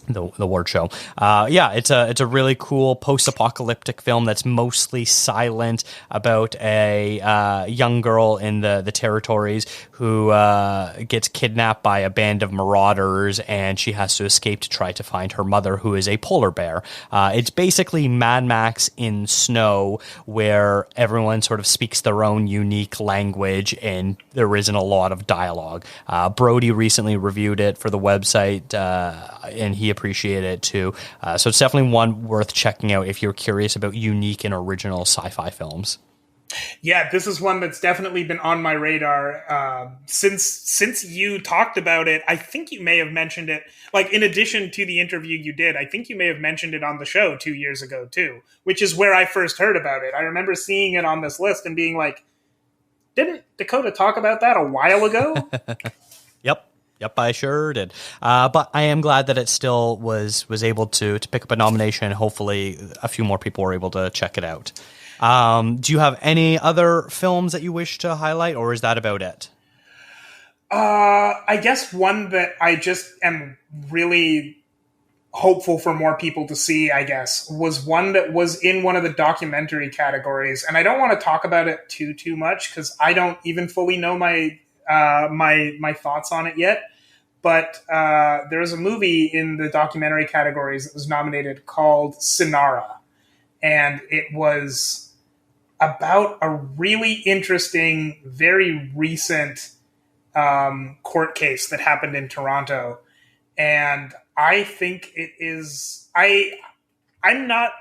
A: The award show. It's a really cool post-apocalyptic film that's mostly silent about a young girl in the territories who gets kidnapped by a band of marauders, and she has to escape to try to find her mother, who is a polar bear. It's basically Mad Max in snow, where everyone sort of speaks their own unique language and there isn't a lot of dialogue. Brody recently reviewed it for the website, and he he appreciated it too. So it's definitely one worth checking out if you're curious about unique and original sci-fi films.
B: Yeah, this is one that's definitely been on my radar since you talked about it. I think you may have mentioned it, like in addition to the interview you did. I think you may have mentioned it on the show 2 years ago too, which is where I first heard about it. I remember seeing it on this list and being like, "Didn't Dakota talk about that a while ago?"
A: Yep, I sure did. But I am glad that it still was able to pick up a nomination. Hopefully, a few more people were able to check it out. Do you have any other films that you wish to highlight, or is that about it?
B: I guess one that I just am really hopeful for more people to see, I guess, was one that was in one of the documentary categories. And I don't want to talk about it too much because I don't even fully know my thoughts on it yet. But there was a movie in the documentary categories that was nominated called Sinara. And it was about a really interesting, very recent court case that happened in Toronto. And I think it is... I'm not...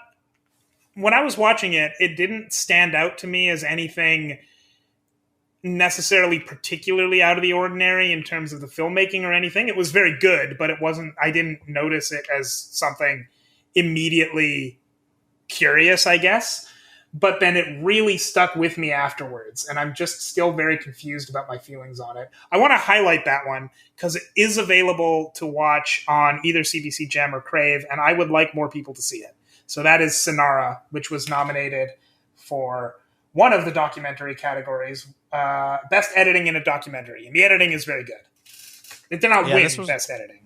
B: When I was watching it, it didn't stand out to me as anything necessarily particularly out of the ordinary in terms of the filmmaking or anything. It was very good, but it wasn't... I didn't notice it as something immediately curious, I guess. But then it really stuck with me afterwards, and I'm just still very confused about my feelings on it. I want to highlight that one because it is available to watch on either CBC Gem or Crave, and I would like more people to see it. So that is Sinara, which was nominated for one of the documentary categories, Best Editing in a Documentary, and the editing is very good. It did not win Best Editing.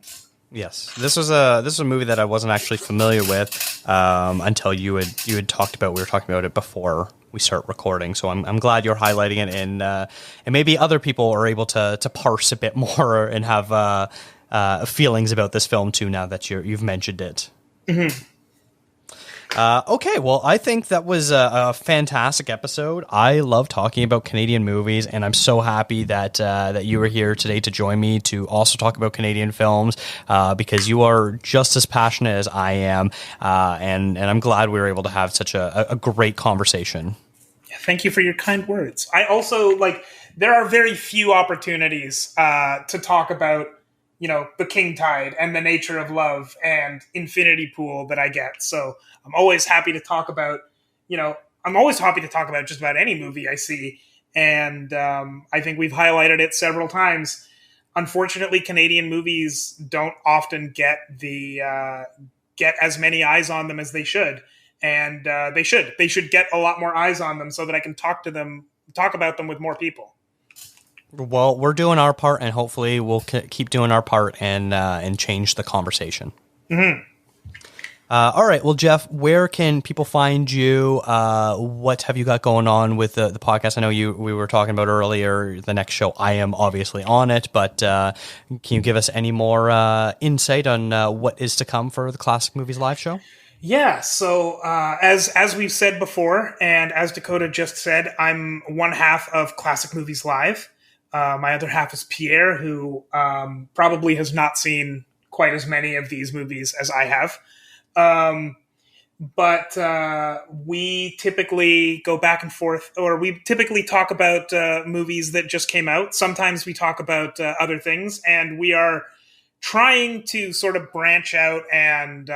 A: Yes, this was a movie that I wasn't actually familiar with until you had talked about. We were talking about it before we start recording, so I'm glad you're highlighting it, and maybe other people are able to parse a bit more and have feelings about this film too. Now that you've mentioned it. Mm-hmm. Okay, well, I think that was a fantastic episode. I love talking about Canadian movies, and I'm so happy that you were here today to join me to also talk about Canadian films because you are just as passionate as I am, and I'm glad we were able to have such a great conversation.
B: Yeah, thank you for your kind words. I also, there are very few opportunities to talk about the King Tide and the nature of love and Infinity Pool that I get. So I'm always happy to talk about, just about any movie I see. And I think we've highlighted it several times. Unfortunately, Canadian movies don't often get get as many eyes on them as they should. And they should get a lot more eyes on them so that I can talk about them with more people.
A: Well, we're doing our part, and hopefully we'll keep doing our part and change the conversation. Mm-hmm. All right. Well, Jeff, where can people find you? What have you got going on with the podcast? I know we were talking about earlier the next show. I am obviously on it, but can you give us any more insight on what is to come for the Classic Movies Live show?
B: Yeah, so as we've said before, and as Dakota just said, I'm one half of Classic Movies Live. My other half is Pierre, who probably has not seen quite as many of these movies as I have. But we typically go back and forth, or we typically talk about movies that just came out. Sometimes we talk about other things, and we are trying to sort of branch out and,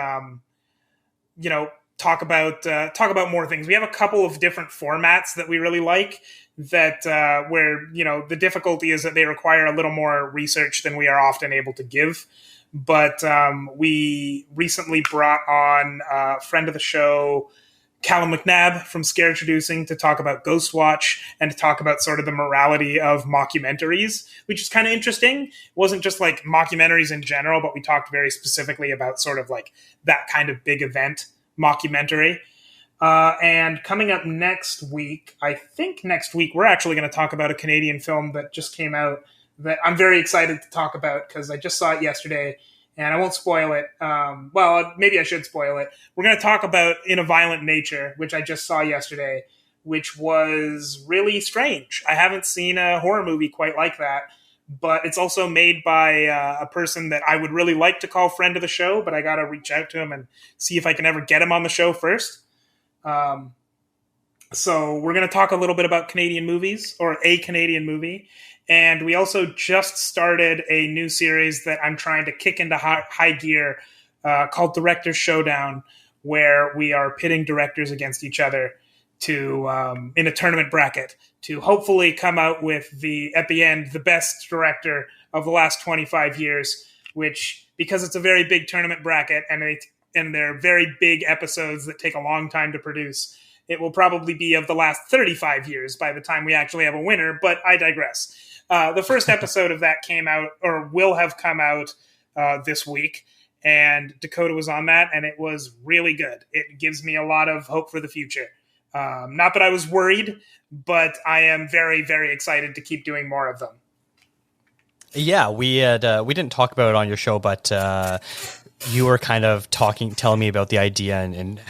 B: talk about more things. We have a couple of different formats that we really like that where, the difficulty is that they require a little more research than we are often able to give. But we recently brought on a friend of the show, Callum McNabb from Scare Introducing, to talk about Ghostwatch and to talk about sort of the morality of mockumentaries, which is kind of interesting. It wasn't just like mockumentaries in general, but we talked very specifically about sort of like that kind of big event mockumentary. And coming up next week, we're actually going to talk about a Canadian film that just came out that I'm very excited to talk about because I just saw it yesterday, and I won't spoil it. Well, maybe I should spoil it. We're going to talk about In a Violent Nature, which I just saw yesterday, which was really strange. I haven't seen a horror movie quite like that, but it's also made by a person that I would really like to call friend of the show, but I got to reach out to him and see if I can ever get him on the show first. So we're going to talk a little bit about Canadian movies, or a Canadian movie. And we also just started a new series that I'm trying to kick into high gear called Director's Showdown, where we are pitting directors against each other to in a tournament bracket to hopefully come out with at the end, the best director of the last 25 years, which, because it's a very big tournament bracket and they're very big episodes that take a long time to produce, it will probably be of the last 35 years by the time we actually have a winner, but I digress. The first episode of that came out, or will have come out this week, and Dakota was on that, and it was really good. It gives me a lot of hope for the future. Not that I was worried, but I am very, very excited to keep doing more of them.
A: Yeah, we didn't talk about it on your show, but you were kind of telling me about the idea and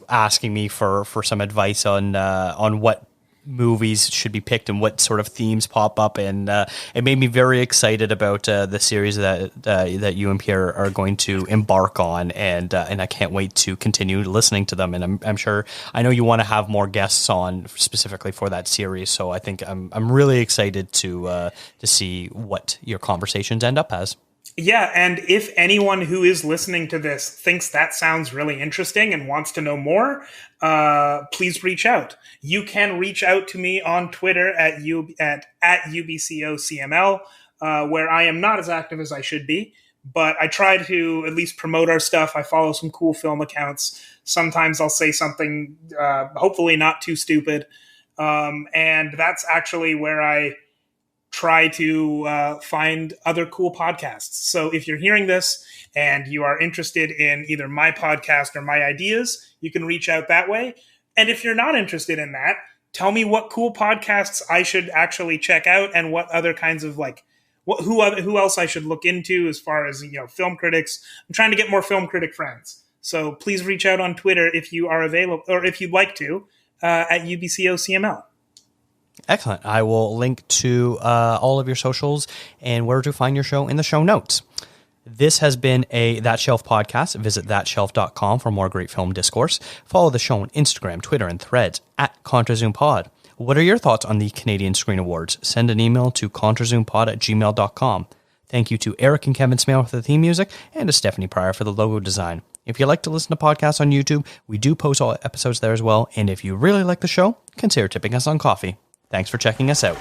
A: asking me for some advice on what movies should be picked and what sort of themes pop up, and it made me very excited about the series that you and Pierre are going to embark on, and I can't wait to continue listening to them. And I'm sure, I know you want to have more guests on specifically for that series, so I think I'm really excited to see what your conversations end up as.
B: Yeah, and if anyone who is listening to this thinks that sounds really interesting and wants to know more, please reach out. You can reach out to me on Twitter at UBCOCML, where I am not as active as I should be, but I try to at least promote our stuff. I follow some cool film accounts. Sometimes I'll say something hopefully not too stupid, and that's actually where I try to find other cool podcasts. So if you're hearing this and you are interested in either my podcast or my ideas, you can reach out that way. And if you're not interested in that, tell me what cool podcasts I should actually check out, and what other kinds of who else I should look into as far as, film critics. I'm trying to get more film critic friends. So please reach out on Twitter if you are available, or if you'd like to, at UBCOCML.
A: Excellent. I will link to all of your socials and where to find your show in the show notes. This has been a That Shelf podcast. Visit thatshelf.com for more great film discourse. Follow the show on Instagram, Twitter, and Threads at ContraZoomPod. What are your thoughts on the Canadian Screen Awards? Send an email to ContraZoomPod@gmail.com. Thank you to Eric and Kevin Smale for the theme music, and to Stephanie Pryor for the logo design. If you like to listen to podcasts on YouTube, we do post all episodes there as well. And if you really like the show, consider tipping us on coffee. Thanks for checking us out.